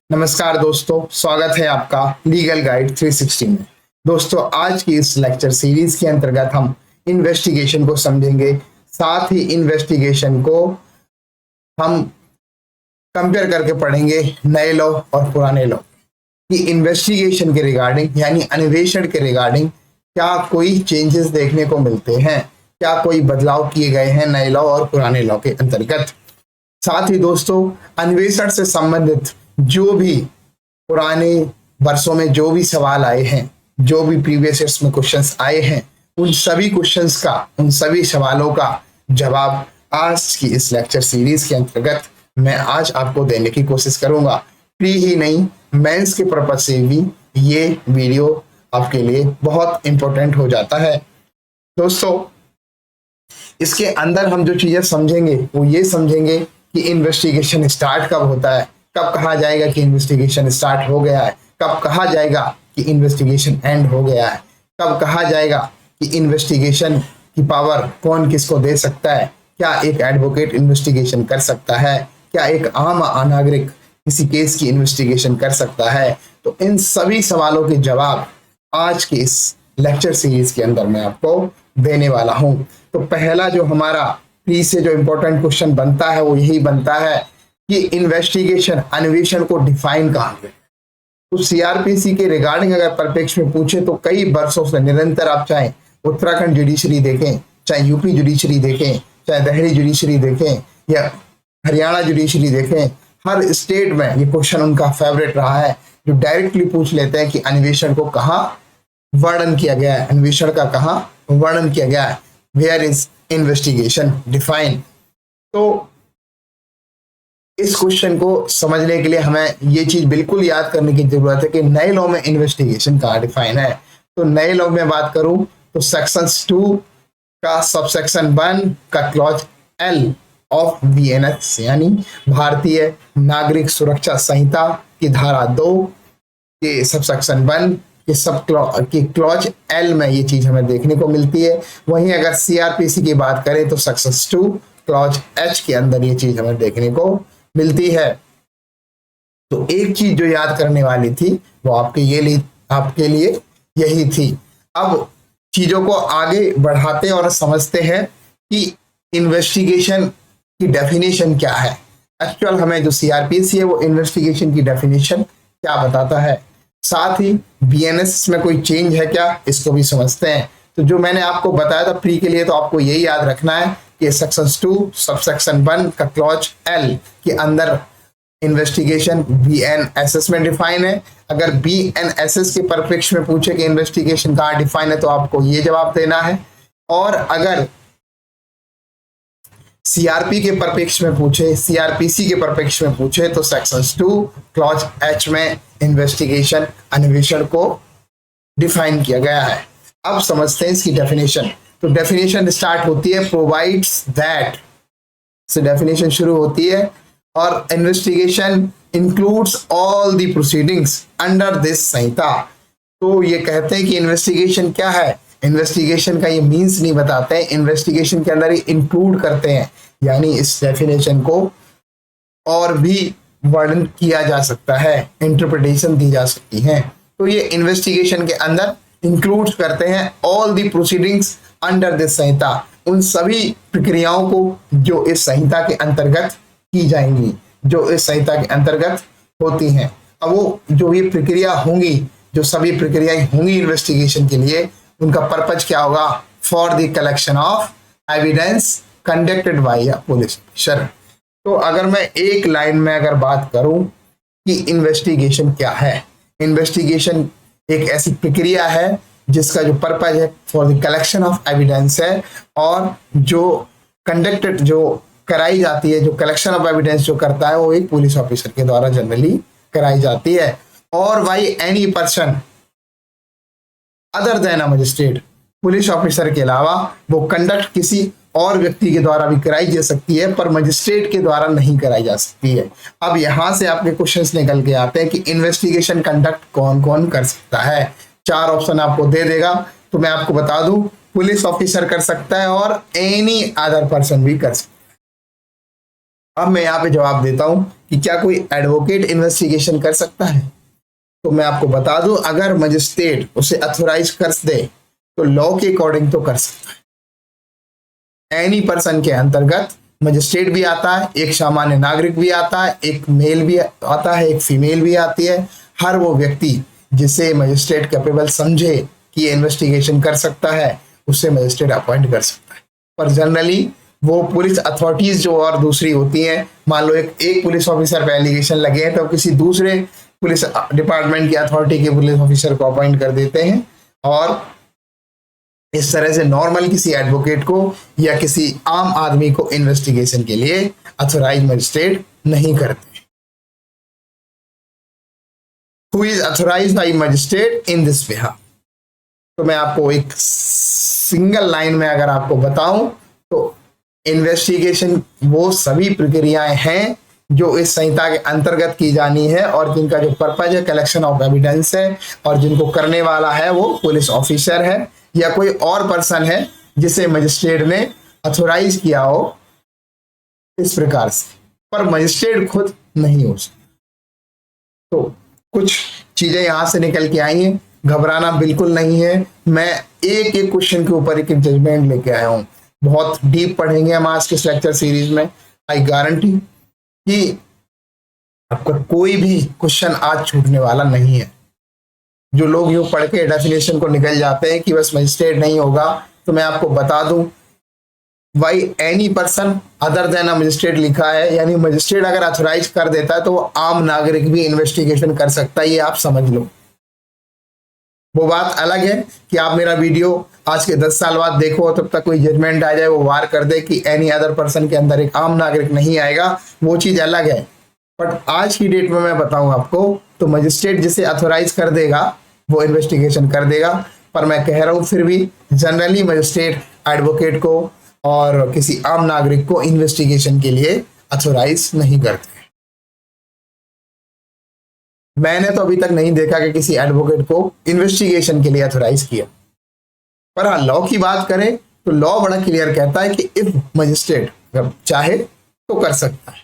नमस्कार दोस्तों, स्वागत है आपका लीगल गाइड 360 में। दोस्तों, आज की इस लेक्चर सीरीज के अंतर्गत हम इन्वेस्टिगेशन को समझेंगे। साथ ही इन्वेस्टिगेशन को हम कंपेयर करके पढ़ेंगे नए लॉ और पुराने लॉ कि इन्वेस्टिगेशन के रिगार्डिंग यानी अन्वेषण के रिगार्डिंग क्या कोई चेंजेस देखने को मिलते हैं, क्या कोई बदलाव किए गए हैं नए लॉ और पुराने लॉ के अंतर्गत। साथ ही दोस्तों, अन्वेषण से संबंधित जो भी पुराने वर्षों में जो भी सवाल आए हैं, जो भी प्रीवियस ईयर्स में क्वेश्चंस आए हैं, उन सभी क्वेश्चंस का, उन सभी सवालों का जवाब आज की इस लेक्चर सीरीज के अंतर्गत मैं आज आपको देने की कोशिश करूंगा। प्री ही नहीं, मेंस के पर्पज से भी ये वीडियो आपके लिए बहुत इंपॉर्टेंट हो जाता है। दोस्तों, इसके अंदर हम जो चीजें समझेंगे वो ये समझेंगे कि इन्वेस्टिगेशन स्टार्ट कब होता है, कब कहा जाएगा कि इन्वेस्टिगेशन स्टार्ट हो गया है, कब कहा जाएगा कि इन्वेस्टिगेशन एंड हो गया है, कब कहा जाएगा कि इन्वेस्टिगेशन की पावर कौन किसको दे सकता है, क्या एक एडवोकेट इन्वेस्टिगेशन कर सकता है, क्या एक आम नागरिक किसी केस की इन्वेस्टिगेशन कर सकता है। तो इन सभी सवालों के जवाब आज की इस लेक्चर सीरीज के अंदर मैं आपको देने वाला हूं। तो पहला जो हमारा प्री से जो इंपॉर्टेंट क्वेश्चन बनता है वो यही बनता है कि इन्वेस्टिगेशन अन्वेषण को डिफाइन कहाँ पे। तो सीआरपीसी के रिगार्डिंग अगर परिप्रेक्ष्य में पूछे तो कई वर्षों से निरंतर आप चाहे उत्तराखंड जुडिशरी देखें, चाहे यूपी जुडिशरी देखें, चाहे दिल्ली जुडिशरी देखें या हरियाणा जुडिशरी देखें, हर स्टेट में ये क्वेश्चन उनका फेवरेट रहा है, जो डायरेक्टली पूछ लेते हैं कि अन्वेषण को कहाँ वर्णन किया गया है, अन्वेषण का कहाँ वर्णन किया गया है, वेयर इज इन्वेस्टिगेशन डिफाइन। तो इस क्वेश्चन को समझने के लिए हमें ये चीज बिल्कुल याद करने की जरूरत है कि नए लॉ में इन्वेस्टिगेशन कहाँ डिफाइन है। तो नए लॉ में बात करूं तो सेक्शन 2 का सबसेक्शन 1 का क्लॉज एल ऑफ बीएनएस यानी भारतीय नागरिक सुरक्षा संहिता की धारा 2 के सबसेक्शन 1 के क्लॉज एल में ये चीज हमें देखने को मिलती है। वहीं अगर सीआरपीसी की बात करें तो सेक्शन 2 क्लॉज एच के अंदर ये चीज हमें देखने को मिलती है। तो एक चीज जो याद करने वाली थी वो आपके लिए यही थी। अब चीजों को आगे बढ़ाते और समझते हैं कि इन्वेस्टिगेशन की डेफिनेशन क्या है। एक्चुअल हमें जो सीआरपीसी है वो इन्वेस्टिगेशन की डेफिनेशन क्या बताता है, साथ ही बीएनएस में कोई चेंज है क्या, इसको भी समझते हैं। तो जो मैंने आपको बताया था प्री के लिए, तो आपको यही याद रखना है कि सेक्शन 2 सबसेक्शन 1 का क्लॉज एल के अंदर इन्वेस्टिगेशन बीएनएसएस में डिफाइन है। अगर बीएनएसएस के परिप्रेक्ष्य में पूछे कि इन्वेस्टिगेशन कहाँ डिफाइन है तो आपको ये जवाब देना है। और अगर सीआरपी के परिप्रेक्ष्य में पूछे, सीआरपीसी के परिप्रेक्ष्य में पूछे तो सेक्शन 2 क्लॉज एच में इन्वेस्टिगेशन अन्वेषण को डिफाइन किया गया है। अब समझते हैं इसकी डेफिनेशन। तो डेफिनेशन स्टार्ट होती है प्रोवाइड्स दैट से, डेफिनेशन शुरू होती है और investigation includes all the proceedings under this Sanhita. तो ये कहते हैं कि इन्वेस्टिगेशन क्या है, इन्वेस्टिगेशन का ये मीन्स नहीं बताते हैं, इन्वेस्टिगेशन के अंदर ही इंक्लूड करते हैं, यानी इस डेफिनेशन को और भी वर्णन किया जा सकता है, इंटरप्रिटेशन दी जा सकती है। तो ये इन्वेस्टिगेशन के अंदर इंक्लूड करते हैं all the proceedings under this Sanhita, उन सभी प्रक्रियाओं को जो इस संहिता के अंतर्गत की जाएंगी, जो इस संहिता के अंतर्गत होती हैं। अब वो जो भी प्रक्रिया होंगी, जो सभी प्रक्रियाएं होंगी इन्वेस्टिगेशन के लिए, उनका पर्पज क्या होगा, for the collection of evidence conducted by a police officer. तो अगर मैं एक लाइन में अगर बात करूं कि इन्वेस्टिगेशन क्या है, इन्वेस्टिगेशन एक ऐसी प्रक्रिया है जिसका जो पर्पज है for the collection of evidence है, और जो कंडक्टेड जो कराई जाती है, जो कलेक्शन ऑफ एविडेंस जो करता है वो एक पुलिस ऑफिसर के द्वारा जनरली कराई जाती है, और by any person other than a magistrate, police officer के अलावा वो कंडक्ट किसी और व्यक्ति के द्वारा भी कराई जा सकती है, पर मजिस्ट्रेट के द्वारा नहीं कराई जा सकती है। अब यहां से आपके क्वेश्चंस निकल के आते हैं कि इन्वेस्टिगेशन कंडक्ट कौन कौन कर सकता है। 4 ऑप्शन आपको दे देगा, तो मैं आपको बता दूं, पुलिस ऑफिसर कर सकता है और एनी अदर पर्सन भी कर सकता है। अब मैं यहाँ पे जवाब देता हूं कि क्या कोई एडवोकेट इन्वेस्टिगेशन कर सकता है? तो मैं आपको बता दूं, अगर मजिस्ट्रेट उसे अथोराइज कर दे तो लॉ के अकॉर्डिंग तो कर सकता है। एनी पर्सन के अंतर्गत मजिस्ट्रेट भी आता है, एक सामान्य नागरिक भी आता है, एक मेल भी आता है, एक फीमेल भी आती है। हर वो व्यक्ति जिसे मजिस्ट्रेट कैपेबल समझे कि ये इन्वेस्टिगेशन कर सकता है, उसे मजिस्ट्रेट अपॉइंट कर सकता है। पर जनरली वो पुलिस अथॉरिटीज जो और दूसरी होती हैं, मान लो एक पुलिस ऑफिसर पे एलिगेशन लगे हैं तो किसी दूसरे पुलिस डिपार्टमेंट की अथॉरिटी के पुलिस ऑफिसर को अपॉइंट कर देते हैं, और इस तरह से नॉर्मल किसी एडवोकेट को या किसी आम आदमी को इन्वेस्टिगेशन के लिए अथोराइज मजिस्ट्रेट नहीं करते। Who is authorize by magistrate in this behalf? तो मैं आपको एक सिंगल लाइन में अगर आपको बताऊं तो इन्वेस्टिगेशन वो सभी प्रक्रियाएं हैं जो इस संहिता के अंतर्गत की जानी है और जिनका जो पर्पज है कलेक्शन ऑफ एविडेंस है, और जिनको करने वाला है वो पुलिस ऑफिसर है या कोई और पर्सन है जिसे मजिस्ट्रेट ने अथोराइज किया हो इस प्रकार से, पर मजिस्ट्रेट खुद नहीं हो सकता। तो कुछ चीजें यहां से निकल के आई हैं, घबराना बिल्कुल नहीं है। मैं एक एक क्वेश्चन के ऊपर एक जजमेंट लेके आया हूं। बहुत डीप पढ़ेंगे हम आज के लेक्चर सीरीज में। आई गारंटी कि आपका कोई भी क्वेश्चन आज छूटने वाला नहीं है। जो लोग यूं पढ़ के डेफिनेशन को निकल जाते हैं कि बस मजिस्ट्रेट नहीं होगा, तो मैं आपको बता दूं, why any person other than a magistrate लिखा है, यानी मजिस्ट्रेट अगर अथोराइज कर देता है तो वो आम नागरिक भी इन्वेस्टिगेशन कर सकता है, ये आप समझ लो। वो बात अलग है कि आप मेरा वीडियो आज के 10 साल बाद देखो, तब तक कोई जजमेंट आ जाए वो वार कर दे कि एनी अदर पर्सन के अंदर एक आम नागरिक नहीं आएगा, वो चीज अलग है। बट आज की डेट में मैं बताऊं आपको, तो मजिस्ट्रेट जिसे अथोराइज कर देगा वो इन्वेस्टिगेशन कर देगा। पर मैं कह रहा हूं फिर भी जनरली मजिस्ट्रेट एडवोकेट को और किसी आम नागरिक को इन्वेस्टिगेशन के लिए अथोराइज नहीं करते। मैंने तो अभी तक नहीं देखा कि किसी एडवोकेट को इन्वेस्टिगेशन के लिए अथोराइज किया। पर हाँ, लॉ की बात करें तो लॉ बड़ा क्लियर कहता है कि इफ मजिस्ट्रेट अगर चाहे तो कर सकता है।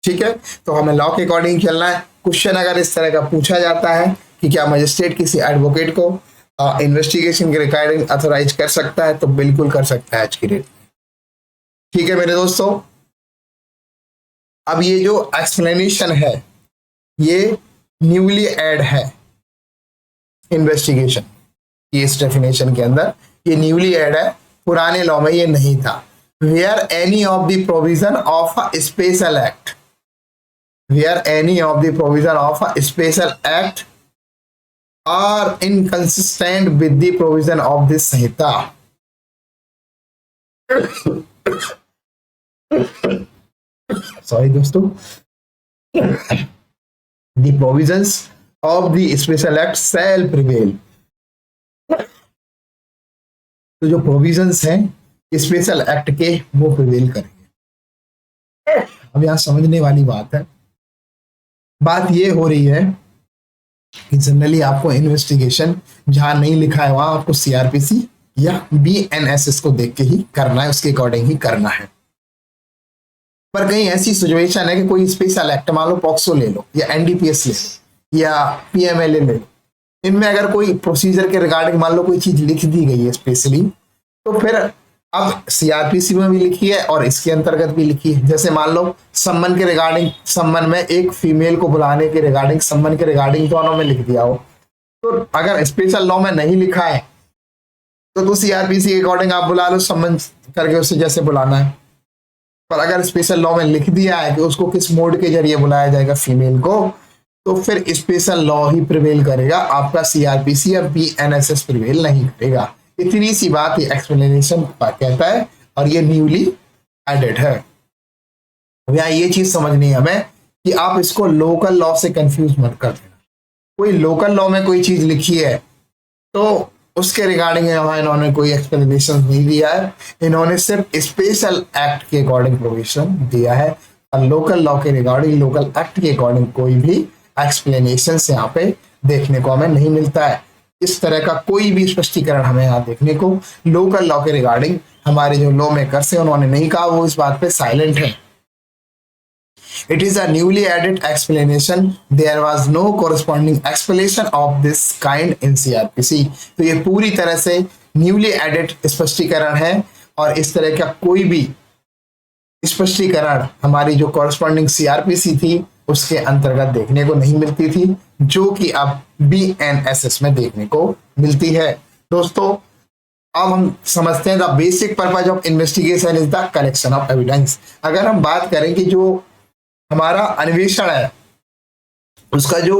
ठीक है, तो हमें लॉ के अकॉर्डिंग चलना है। क्वेश्चन अगर इस तरह का पूछा जाता है कि क्या मजिस्ट्रेट किसी एडवोकेट को इन्वेस्टिगेशन के रिगार्डिंग अथोराइज कर सकता है, तो बिल्कुल कर सकता है आज की डेट में। ठीक है मेरे दोस्तों, अब ये जो एक्सप्लेनेशन है ये न्यूली ऐड है इन्वेस्टिगेशन की, इस डेफिनेशन के अंदर ये न्यूली ऐड है, पुराने लॉ में ये नहीं था। Where any of the provision of a special act, where any of the provision of a special act are inconsistent with the provision of this संहिता, सॉरी दोस्तों, the provisions of the special act shall prevail। तो जो provisions हैं special act के वो prevail करेंगे। अब यहां समझने वाली बात है, बात ये हो रही है कि जनरली आपको इन्वेस्टिगेशन जहां नहीं लिखा है वहां आपको सीआरपीसी या बीएनएसएस को देख के ही करना है, उसके अकॉर्डिंग ही करना है। पर कहीं ऐसी सिचुएशन है कि कोई स्पेशल एक्ट, मान लो पॉक्सो ले लो या एनडीपीएस ले लो या पीएमएलए ले लो, इनमें अगर कोई प्रोसीजर के रिगार्डिंग मान लो कोई चीज लिख दी गई है स्पेशली, तो फिर अब सीआरपीसी में भी लिखी है और इसके अंतर्गत भी लिखी है। जैसे मान लो सम्मन के रिगार्डिंग, सम्मन में एक फीमेल को बुलाने के रिगार्डिंग, सम्मन के रिगार्डिंग दोनों में लिख दिया हो, तो अगर स्पेशल लॉ में नहीं लिखा है तो सीआरपीसी के अकॉर्डिंग आप बुला लो सम्मन करके, उससे जैसे बुलाना है। पर अगर स्पेशल लॉ में लिख दिया है कि उसको किस मोड के जरिए बुलाया जाएगा फीमेल को, तो फिर स्पेशल लॉ ही प्रिवेल करेगा, आपका सीआरपीसी या बीएनएसएस प्रिवेल नहीं करेगा। इतनी सी बात ये एक्सप्लेनेशन कहता है और ये न्यूली एडेड है। अब यहाँ ये चीज समझनी है हमें कि आप इसको लोकल लॉ से कंफ्यूज मत कर देना। कोई लोकल लॉ में कोई चीज लिखी है तो उसके रिगार्डिंग यहाँ इन्होंने कोई एक्सप्लेनेशन नहीं दिया है, इन्होंने सिर्फ स्पेशल एक्ट के अकॉर्डिंग प्रोविजन दिया है और लोकल लॉ के रिगार्डिंग, लोकल एक्ट के अकॉर्डिंग कोई भी एक्सप्लेनेशन यहाँ पे देखने को हमें नहीं मिलता है। इस तरह का कोई भी स्पष्टीकरण हमें यहाँ देखने को लोकल लॉ के रिगार्डिंग हमारे जो लॉ मेकर्स हैं उन्होंने नहीं कहा, वो इस बात पे साइलेंट है। It is a newly added explanation, there was no corresponding explanation of this kind in CrPC. तो ये पूरी तरह से न्यूली एडेड स्पष्टीकरण है और इस तरह का कोई भी स्पष्टीकरण हमारी जो कॉरस्पॉन्डिंग सीआरपीसी थी उसके अंतर्गत देखने को नहीं मिलती थी, जो कि अब बीएनएसएस में देखने को मिलती है। दोस्तों अब हम समझते हैं the basic purpose of investigation is the collection of evidence. अगर हम बात करें कि जो हमारा अन्वेषण है उसका जो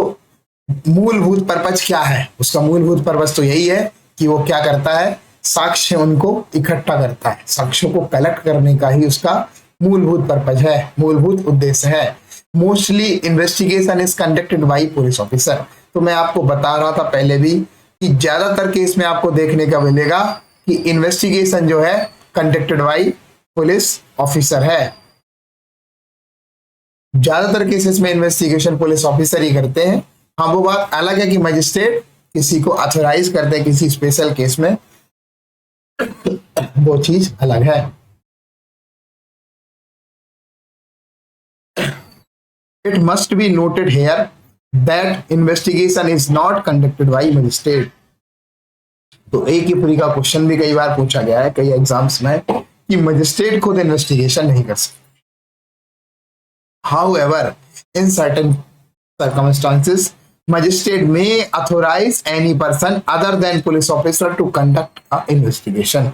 मूलभूत पर्पज क्या है, उसका मूलभूत पर्पज तो यही है कि वो क्या करता है, साक्ष्य उनको इकट्ठा करता है, साक्ष्यों को कलेक्ट करने का ही उसका मूलभूत पर्पज है, मूलभूत उद्देश्य है। Mostly investigation is conducted by police officer. तो मैं आपको बता रहा था पहले भी कि ज्यादातर केस में आपको देखने का मिलेगा कि इन्वेस्टिगेशन जो है कंडक्टेड बाई पुलिस ऑफिसर है। ज्यादातर केसेस में इन्वेस्टिगेशन पुलिस ऑफिसर ही करते हैं। हाँ, वो बात अलग है कि मजिस्ट्रेट किसी को ऑथराइज करते हैं किसी स्पेशल केस में, वो चीज अलग है। It must be noted here that investigation is not conducted by magistrate। तो एक ही पूरी का क्वेश्चन भी कई बार पूछा गया है कई एग्जाम्स में कि मजिस्ट्रेट खुद इन्वेस्टिगेशन नहीं कर सकते। However, in certain circumstances, magistrate may authorize any person other than police officer to conduct a investigation।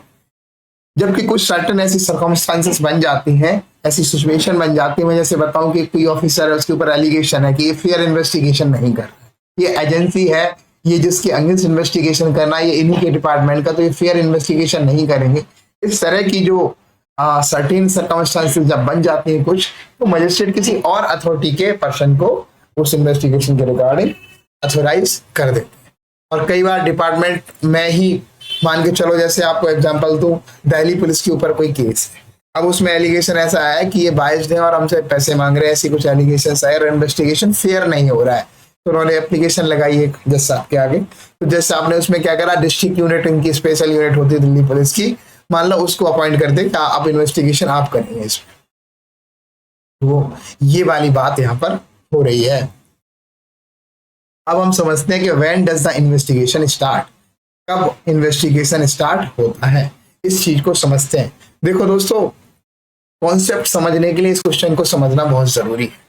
जबकि कुछ सर्टन ऐसी सर्कमस्टांसेस बन जाती हैं, ऐसी सिचुएशन बन जाती है, मैं जैसे बताऊं कि कोई ऑफिसर है उसके ऊपर एलिगेशन है कि ये फेयर इन्वेस्टिगेशन नहीं कर रहा है, ये एजेंसी है, ये जिसके अगेंस्ट इन्वेस्टिगेशन करना है ये इन्हीं के डिपार्टमेंट का, तो ये फेयर इन्वेस्टिगेशन नहीं करेंगे। इस तरह की जो सर्टेन सर्कमस्टांसेस जब बन जाती हैं कुछ, तो मजिस्ट्रेट किसी और अथॉरिटी के पर्सन को उस इन्वेस्टिगेशन के रिगार्डिंग अथोराइज कर देते हैं। और कई बार डिपार्टमेंट में ही मान के चलो, जैसे आपको एग्जांपल दूं, दिल्ली पुलिस के ऊपर कोई केस है, अब उसमें एलिगेशन ऐसा आया कि ये बाइज्ड है और हमसे पैसे मांग रहे हैं, ऐसी कुछ एलिगेशन आए और इन्वेस्टिगेशन फेयर नहीं हो रहा है, तो उन्होंने एप्लीकेशन लगाई एक जज साहब के आगे। तो जज साहब ने उसमें क्या करा, डिस्ट्रिक्ट यूनिट, इनकी स्पेशल यूनिट होती है दिल्ली पुलिस की, मान लो उसको अपॉइंट कर दे, आप इन्वेस्टिगेशन आप करेंगे इसमें। तो ये वाली बात यहाँ पर हो रही है। अब हम समझते हैं कि when does the investigation start, कब इन्वेस्टिगेशन स्टार्ट होता है, इस चीज को समझते हैं। देखो दोस्तों, कॉन्सेप्ट समझने के लिए इस क्वेश्चन को समझना बहुत जरूरी है।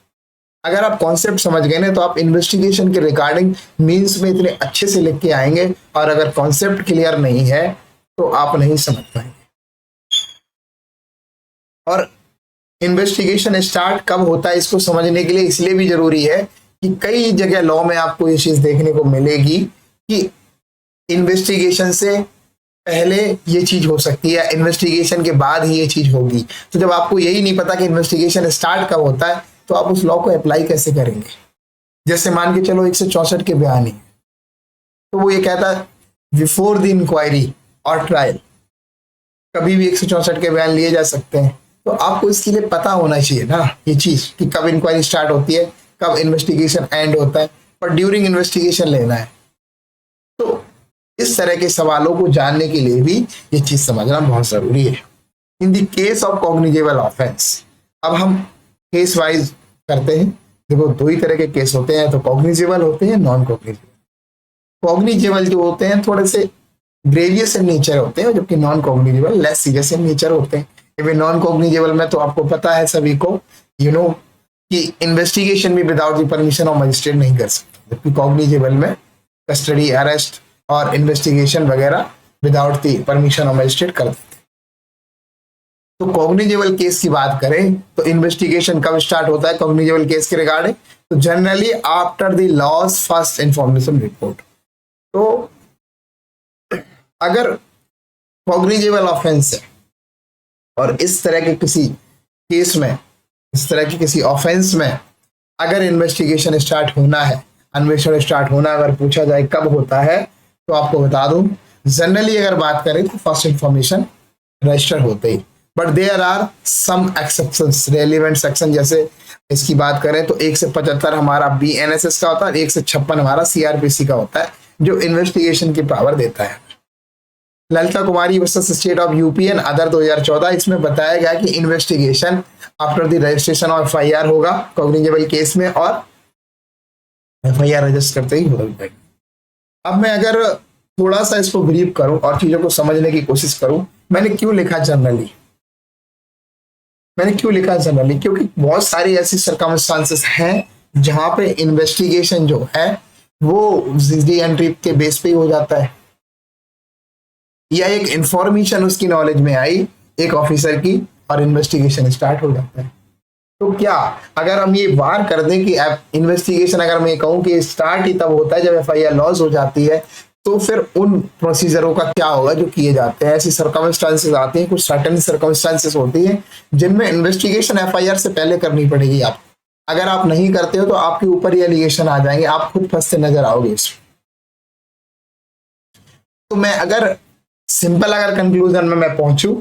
अगर आप कॉन्सेप्ट समझ गए ना तो आप इन्वेस्टिगेशन के रिगार्डिंग मीन्स में इतने अच्छे से लिख के आएंगे, और अगर कॉन्सेप्ट क्लियर नहीं है तो आप नहीं समझ पाएंगे। और इन्वेस्टिगेशन स्टार्ट कब होता है इसको समझने के लिए इसलिए भी जरूरी है कि कई जगह लॉ में आपको ये चीज देखने को मिलेगी कि इन्वेस्टिगेशन से पहले ये चीज हो सकती है, इन्वेस्टिगेशन के बाद ही ये चीज होगी। तो जब आपको यही नहीं पता कि इन्वेस्टिगेशन स्टार्ट कब होता है, तो आप उस लॉ को अप्लाई कैसे करेंगे। जैसे मान के चलो 164 के बयान है, तो वो ये कहता है बिफोर द इंक्वायरी और ट्रायल, कभी भी 164 के बयान लिए जा सकते हैं। तो आपको इसके लिए पता होना चाहिए ना ये चीज कि कब इंक्वायरी स्टार्ट होती है, कब इन्वेस्टिगेशन एंड होता है, और ड्यूरिंग इन्वेस्टिगेशन लेना है। तो इस तरह के सवालों को जानने के लिए भी ये चीज समझना बहुत जरूरी है। In the case of cognizable offence, अब हम केस वाइज करते हैं। देखो, दो ही तरह के केस होते हैं, तो कॉग्निजेबल होते हैं, नॉन कॉग्निजेबल। कॉग्निजेबल जो होते हैं थोड़े से ग्रेवियस इन नेचर होते हैं, जबकि non cognizable less serious in nature होते हैं। नॉन कॉग्निजेबल में तो आपको पता है सभी को, कि इन्वेस्टिगेशन भी without the permission of magistrate नहीं कर सकते, जबकि कॉग्निजेबल में कस्टडी, अरेस्ट और इन्वेस्टिगेशन वगैरह without the permission of magistrate कर देते। तो कॉग्निजेबल केस की बात करें तो इन्वेस्टिगेशन कब स्टार्ट होता है कॉग्निजेबल केस के रिगार्डिंग, तो generally after the loss first information report. तो अगर कॉग्निजेबल ऑफेंस है और इस तरह के किसी केस में, इस तरह की किसी ऑफेंस में अगर इन्वेस्टिगेशन स्टार्ट होना है, अन्वेषण स्टार्ट होना अगर पूछा जाए कब होता है, तो आपको बता दूं जनरली अगर बात करें तो फर्स्ट इंफॉर्मेशन रजिस्टर होते ही, but there are some exceptions, relevant section. जैसे इसकी बात करें तो 1 से 75 हमारा बीएनएसएस का होता है, 1 से 56 हमारा सीआरपीसी का होता है, जो इन्वेस्टिगेशन की पावर देता है। Lalita Kumari versus state of UP and other 2014, इसमें बताया गया कि investigation after the registration of FIR होगा कॉग्निजेबल केस में, और एफआईआर रजिस्टर करते ही होगा। अब मैं अगर थोड़ा सा इसको ब्रीफ करूं और चीजों को समझने की कोशिश करूं, मैंने क्यों लिखा जनरली, क्योंकि बहुत सारी ऐसी सर्कमस्टांसेस हैं जहां पे इन्वेस्टिगेशन जो है वो जीडी एंट्री के बेस पे ही हो जाता है, या एक इंफॉर्मेशन उसकी नॉलेज में आई एक ऑफिसर की और इन्वेस्टिगेशन स्टार्ट हो जाता है। तो क्या अगर हम ये वार कर दें कि इन्वेस्टिगेशन, अगर मैं कहूं कि स्टार्ट ही तब होता है जब एफआईआर लॉस हो जाती है, तो फिर उन प्रोसीजरों का क्या होगा जो किए जाते हैं। ऐसी सर्कमस्टांसेस आती हैं, कुछ सर्टेन सर्कमस्टांसेस होती हैं जिनमें इन्वेस्टिगेशन एफआईआर से पहले करनी पड़ेगी आप। अगर आप नहीं करते हो तो आपके ऊपर ये एलिगेशन आ जाएंगे, आप खुद फंसते नजर आओगे इसमें। तो मैं अगर सिंपल अगर कंक्लूजन में मैं पहुंचू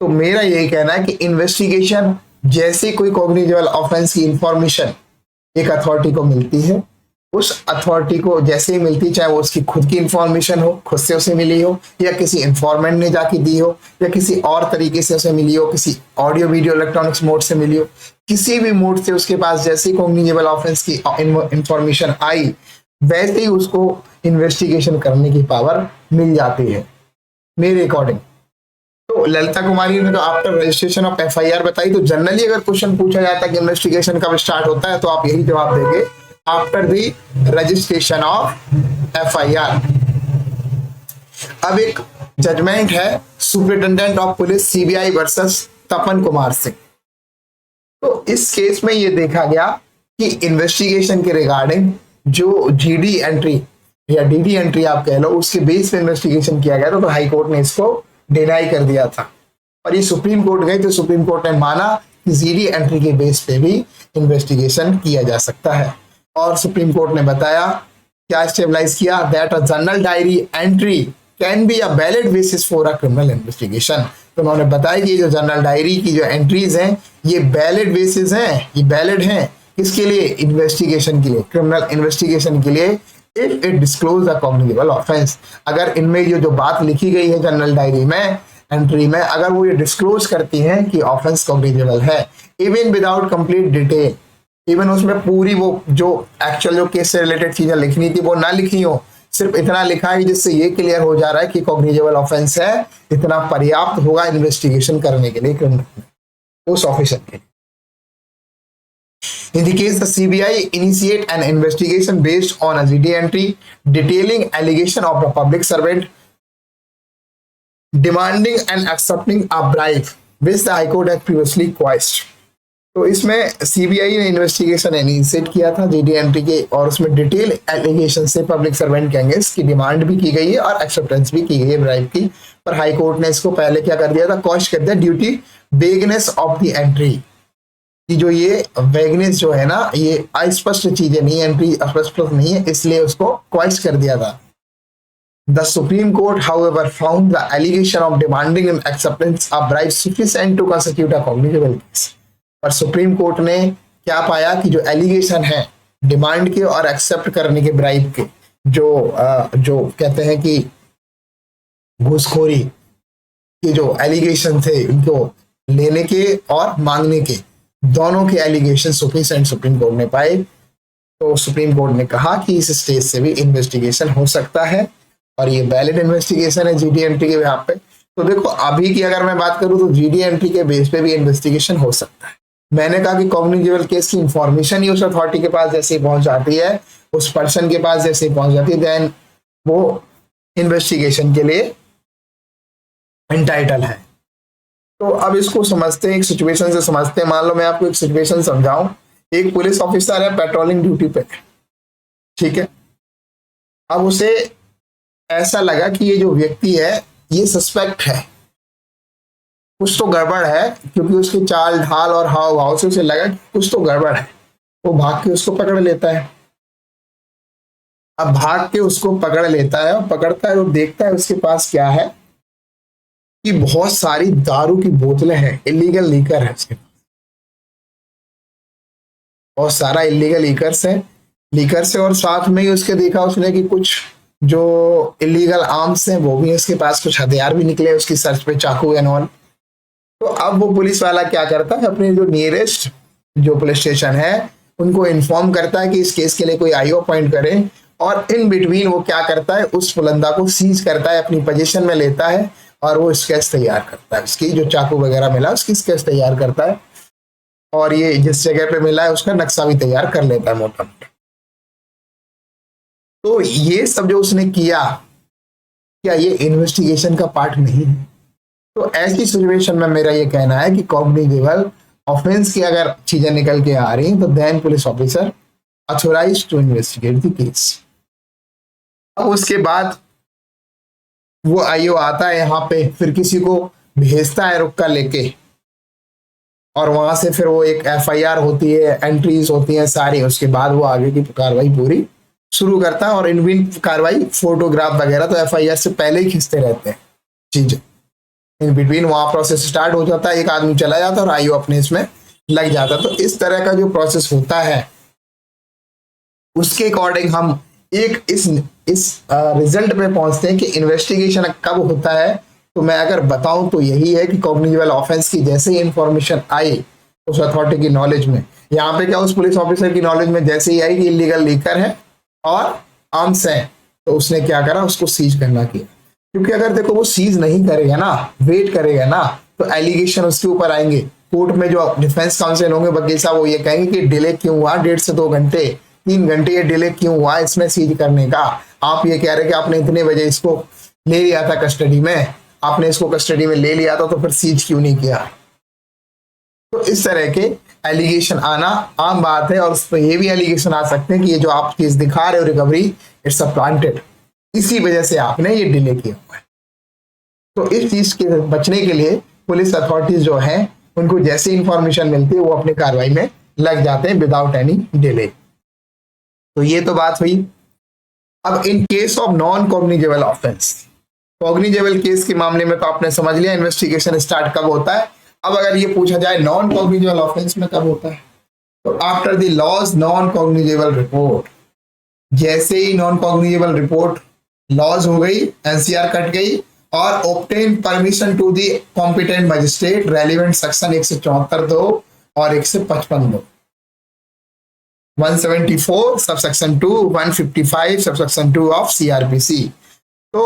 तो मेरा यही कहना है कि इन्वेस्टिगेशन जैसे कोई कॉग्निजेबल ऑफेंस की इंफॉर्मेशन एक अथॉरिटी को मिलती है, उस अथॉरिटी को जैसे ही मिलती, चाहे वो उसकी खुद की इंफॉर्मेशन हो, खुद से उसे मिली हो, या किसी इंफॉर्मेंट ने जाके दी हो, या किसी और तरीके से उसे मिली हो, किसी ऑडियो वीडियो इलेक्ट्रॉनिक्स मोड से मिली हो, किसी भी मोड से उसके पास जैसे ही कॉग्निजेबल ऑफेंस की इंफॉर्मेशन आई, वैसे ही उसको इन्वेस्टिगेशन करने की पावर मिल जाती है मेरे अकॉर्डिंग। तो ललिता कुमारी ने तो आफ्टर रजिस्ट्रेशन ऑफ एफआईआर बताई। तो जनरली अगर क्वेश्चन पूछा जाता है कि इन्वेस्टिगेशन कब स्टार्ट होता है, तो आप यही जवाब देंगे, after the registration of FIR. अब एक जजमेंट है superintendent of police CBI versus Tapan Kumar Singh. तो इस केस में ये देखा गया कि इन्वेस्टिगेशन के रिगार्डिंग जो जीडी एंट्री या डीडी एंट्री आप कह लो, उसके बेस पे इन्वेस्टिगेशन किया गया था, तो हाई कोर्ट ने इसको डिनाई कर दिया था। और ये सुप्रीम कोर्ट गई तो सुप्रीम कोर्ट ने माना कि जीडी एंट्री के बेस पे भी इन्वेस्टिगेशन किया जा सकता है। और सुप्रीम कोर्ट ने बताया, क्या स्टेबलाइज किया, that a general diary entry can be a valid basis for a criminal investigation. तो उन्होंने बताया कि जो जनरल डायरी की जो एंट्रीज हैं ये वैलिड बेसिस हैं, ये वैलिड हैं किसके लिए, इन्वेस्टिगेशन के लिए, क्रिमिनल इन्वेस्टिगेशन के लिए, if it disclose a cognizable offence. अगर इनमें ये जो बात लिखी गई है जनरल डायरी में, एंट्री में, अगर वो ये डिस्क्लोज करती हैं कि ऑफेंस कॉग्निजेबल है, even without complete detail, even उसमें पूरी वो जो एक्चुअल जो केस से रिलेटेड चीजें लिखनी थी वो ना लिखी हो, सिर्फ इतना लिखा है जिससे ये क्लियर हो जा रहा है कि कॉग्निजेबल ऑफेंस है, इतना पर्याप्त होगा इन्वेस्टिगेशन करने के लिए क्रिमिनल उस ऑफिसर के लिए। In the case, the CBI initiate an investigation based on a GD entry detailing allegation of a public servant demanding and accepting a bribe, which the High Court had previously quashed. तो इसमें CBI ने investigation initiate किया था GD entry के, और उसमें detail allegation से public servant के अगेंस्ट की डिमांड भी की गई है और एक्सेप्टेंस भी की गई है ब्राइब की। पर हाई कोर्ट ने इसको पहले क्या कर दिया था, क्वॉश कर दिया duty vagueness of the entry, कि जो ये वेगनेस जो है ना, ये अस्पष्ट चीजें नहीं, एंट्री अस्पष्ट नहीं है, इसलिए उसको क्वॉश कर दिया था। The Supreme Court, however, found the allegation of demanding and acceptance of bribe sufficient to constitute a cognizable case. पर सुप्रीम कोर्ट ने क्या पाया कि जो एलिगेशन है डिमांड के और एक्सेप्ट करने के, ब्राइब के, जो कहते हैं कि घूसखोरी के जो एलिगेशन थे, उनको लेने के और मांगने के, दोनों के एलिगेशन सफिशिएंट सुप्रीम कोर्ट ने पाए। तो सुप्रीम कोर्ट ने कहा कि इस स्टेज से भी इन्वेस्टिगेशन हो सकता है और ये वैलिड इन्वेस्टिगेशन है जीडी एंट्री के यहाँ पे। तो देखो अभी की अगर मैं बात करूं तो जीडी एंट्री के बेस पे भी इन्वेस्टिगेशन हो सकता है। मैंने कहा कि कॉग्निजेबल केस की इंफॉर्मेशन ही उस अथॉरिटी के पास जैसे ही पहुंच जाती है, उस पर्सन के पास जैसे ही पहुंच जाती है, देन वो इन्वेस्टिगेशन के लिए एंटाइटल है। तो अब इसको समझते हैं, एक सिचुएशन से समझते हैं। मान लो मैं आपको एक सिचुएशन समझाऊं, एक पुलिस ऑफिसर है पेट्रोलिंग ड्यूटी पे, ठीक है। अब उसे ऐसा लगा कि ये जो व्यक्ति है ये सस्पेक्ट है, कुछ तो गड़बड़ है, क्योंकि उसके चाल ढाल और हाव भाव से उसे लगा कि कुछ तो गड़बड़ है। वो भाग के उसको पकड़ लेता है। अब भाग के उसको पकड़ लेता है और पकड़ता है, वो देखता है उसके पास क्या है कि बहुत सारी दारू की बोतलें हैं, इलीगल लीकर है उसके पास, बहुत सारा इलीगल लीकर से, और साथ में ही उसके देखा उसने कि कुछ जो इलीगल आर्म्स हैं वो भी इसके पास, कुछ हथियार भी निकले उसकी सर्च पे, चाकू एंड ऑल। तो अब वो पुलिस वाला क्या करता है, अपने जो नियरेस्ट जो पुलिस स्टेशन है उनको इन्फॉर्म करता है कि इस केस के लिए कोई आईओ अपॉइंट करे, और इन बिटवीन वो क्या करता है, उस पुलंदा को सीज करता है, अपनी पोजीशन में लेता है और वो स्केच तैयार करता है, उसकी जो चाकू वगैरह मिला उसकी स्केच तैयार करता है, और ये जिस जगह पे मिला है उसका नक्शा भी तैयार कर लेता है मोटा मोटा। तो ये सब जो उसने किया, क्या ये इन्वेस्टिगेशन का पार्ट नहीं है? तो ऐसी सिचुएशन में मेरा ये कहना है कि कॉग्निजेबल ऑफेंस की अगर चीजें निकल के आ रही हैं तो then police officer authorize to investigate the case. अब उसके बाद वो आईओ आता है यहाँ पे, फिर किसी को भेजता है रुक्का लेके, और वहां से फिर वो एक एफआईआर होती है, एंट्रीज होती हैं सारी, उसके बाद वो आगे की कार्रवाई पूरी शुरू करता है। और इनबिन कार्रवाई फोटोग्राफ वगैरह तो एफआईआर से पहले ही खींचते रहते हैं चीजें, इन बिटवीन वहां प्रोसेस स्टार्ट हो जाता है, एक आदमी चला जाता है और आईओ अपने इसमें लग जाता है। तो इस तरह का जो प्रोसेस होता है उसके अकॉर्डिंग हम एक इस रिजल्ट पे पहुंचते हैं कि इन्वेस्टिगेशन कब होता है। तो मैं अगर बताऊं तो यही है कि कॉग्निजेबल ऑफेंस की जैसे ही इंफॉर्मेशन आई उस अथॉरिटी की नॉलेज में, यहाँ पे क्या उस पुलिस ऑफिसर की नॉलेज में जैसे ही आई कि इलीगल लीकर है और आर्म्स है, तो उसने क्या करा, उसको सीज करना किया। क्योंकि अगर देखो वो सीज नहीं करेगा ना, वेट करेगा ना, तो एलिगेशन उसके ऊपर आएंगे। कोर्ट में जो डिफेंस काउंसिल होंगे वकील साहब, वो ये कहेंगे कि डिले क्यों हुआ, 1.5 से 2 घंटे 3 घंटे ये डिले क्यों हुआ इसमें सीज करने का। आप ये कह रहे कि आपने इतने बजे इसको ले लिया था कस्टडी में, आपने इसको कस्टडी में ले लिया था, तो फिर सीज क्यों नहीं किया। तो इस तरह के एलिगेशन आना आम बात है, और उस पर ये भी एलिगेशन आ सकते हैं कि ये जो आप केस दिखा रहे हो रिकवरी, इट्स अ प्लांटेड, इसी वजह से आपने ये डिले किया हुआ है। तो इस चीज के बचने के लिए पुलिस अथॉरिटीज जो है उनको जैसे इंफॉर्मेशन मिलती है वो अपनी कार्रवाई में लग जाते हैं विदाउट एनी डिले। तो ये तो बात हुई। अब in case of non cognizable offence, cognizable case के मामले में तो आपने समझ लिया इन्वेस्टिगेशन स्टार्ट कब होता है। अब अगर ये पूछा जाए नॉन कॉग्निजेबल ऑफेंस में कब होता है, तो after the lodge non cognizable report, जैसे ही नॉन कॉग्निजेबल रिपोर्ट लॉज हो गई, एनसीआर कट गई, और obtain permission to the competent magistrate, relevant section 174(2) और 155(2), 174 सबसेक्शन 2, 155 सबसेक्शन 2 ऑफ सीआरपीसी। तो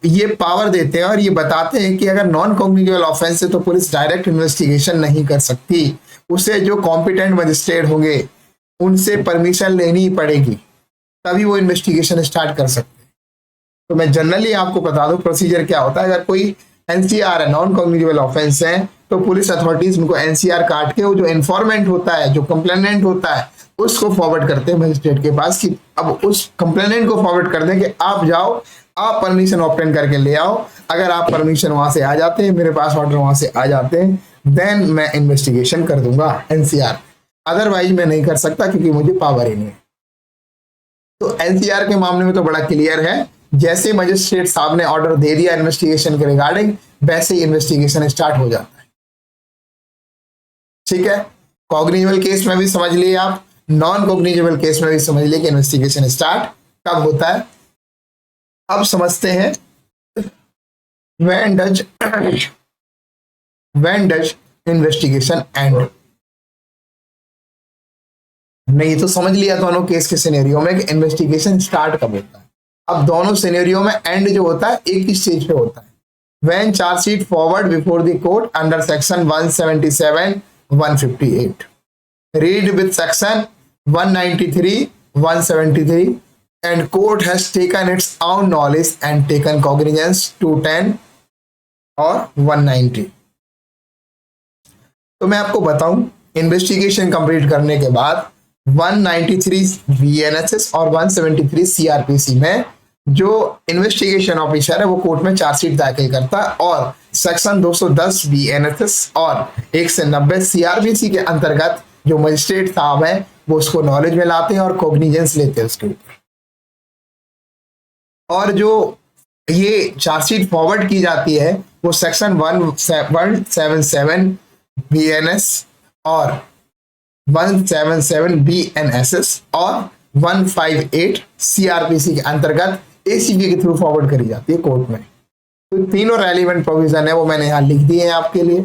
ये पावर देते हैं और ये बताते हैं कि अगर नॉन कॉग्निजेबल ऑफेंस है तो पुलिस डायरेक्ट इन्वेस्टिगेशन नहीं कर सकती, उसे जो कॉम्पिटेंट मजिस्ट्रेट होंगे उनसे परमिशन लेनी पड़ेगी, तभी वो इन्वेस्टिगेशन स्टार्ट कर सकते हैं। तो मैं जनरली आपको बता दूं प्रोसीजर क्या होता है। अगर कोई एनसीआर है, नॉन कॉग्निजेबल ऑफेंस है, तो पुलिस अथॉरिटीज उनको एनसीआर काट के वो जो इन्फॉर्मेंट होता है, जो कंप्लेनेंट होता है, उसको फॉरवर्ड करते हैं मजिस्ट्रेट के पास कि अब उस कंप्लेनेंट को फॉरवर्ड कर दें कि आप जाओ, आप परमिशन ऑब्टेन करके ले आओ। अगर आप परमिशन वहां से आ जाते हैं, मेरे पास ऑर्डर वहां से आ जाते हैं, देन मैं इन्वेस्टिगेशन कर दूंगा एनसीआर, अदरवाइज मैं नहीं कर सकता क्योंकि मुझे पावर ही नहीं है। तो एनसीआर के मामले में तो बड़ा क्लियर है, जैसे मजिस्ट्रेट साहब ने ऑर्डर दे दिया इन्वेस्टिगेशन के रिगार्डिंग, वैसे ही इन्वेस्टिगेशन स्टार्ट हो जाता है। ठीक है, कॉग्निजेबल केस में भी समझ लिए आप, नॉन कॉग्निजेबल केस में भी समझ लिए कि इन्वेस्टिगेशन स्टार्ट कब होता है। अब समझते हैं when does इन्वेस्टिगेशन एंड। हमने ये तो समझ लिया दोनों केस के सिनेरियो में कि इन्वेस्टिगेशन स्टार्ट कब होता है। अब दोनों सिनेरियो में एंड जो होता है एक ही स्टेज पे होता है, when chargesheet forward before the court under section 177 158, read with section 193 173 and court has taken its own knowledge and taken cognizance 210 और 190। तो मैं आपको बताऊं, इन्वेस्टिगेशन कंप्लीट करने के बाद 193 वीएनएसएस और 173 सीआरपीसी में जो इन्वेस्टिगेशन ऑफिसर है वो कोर्ट में चार्जशीट दाखिल करता है, और सेक्शन 210 बीएनएसएस और 190 सीआरपीसी के अंतर्गत जो मजिस्ट्रेट साहब है वो उसको नॉलेज में लाते हैं और कॉग्निजेंस लेते हैं उसके ऊपर। और जो ये चार्जशीट फॉरवर्ड की जाती है वो सेक्शन 177 बीएनएस और 177 बीएनएसएस और 158 सीआरपीसी के अंतर्गत एसीबी के थ्रू फॉरवर्ड करी जाती है कोर्ट में। तो तीनों रेलिवेंट प्रोविजन है वो मैंने यहाँ लिख दिए हैं आपके लिए।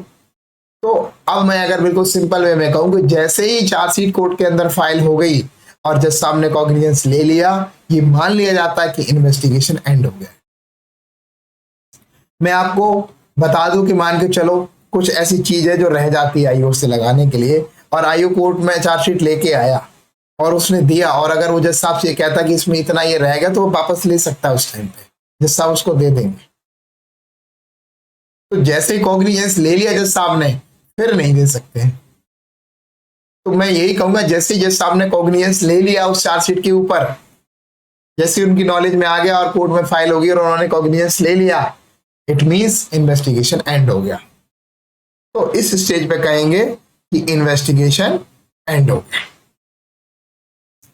तो अब मैं अगर बिल्कुल सिंपल वे में कहूँ कि जैसे ही चार्जशीट कोर्ट के अंदर फाइल हो गई और जज साहब ने कॉग्निजेंस ले लिया, ये मान लिया जाता है कि इन्वेस्टिगेशन एंड हो गया। मैं आपको बता दूं कि मान के चलो कुछ ऐसी चीज है जो रह जाती है आईओ से लगाने के लिए, और आईओ कोर्ट में चार्जशीट लेके आया और उसने दिया, और अगर वो जज साहब से कहता कि इसमें इतना ये रह गया तो वो वापस ले सकता है उस टाइम पे, जज साहब उसको दे देंगे। तो जैसे ही कॉग्निजेंस ले लिया जज साहब ने, फिर नहीं दे सकते। तो मैं यही कहूंगा जैसे जज साहब ने कॉग्निजेंस ले लिया उस चार्जशीट के ऊपर, जैसे उनकी नॉलेज में आ गया और कोर्ट में फाइल होगी और उन्होंने कॉग्निजेंस ले लिया, इट मींस इन्वेस्टिगेशन एंड हो गया। तो इस स्टेज पे कहेंगे कि इन्वेस्टिगेशन एंड हो गया।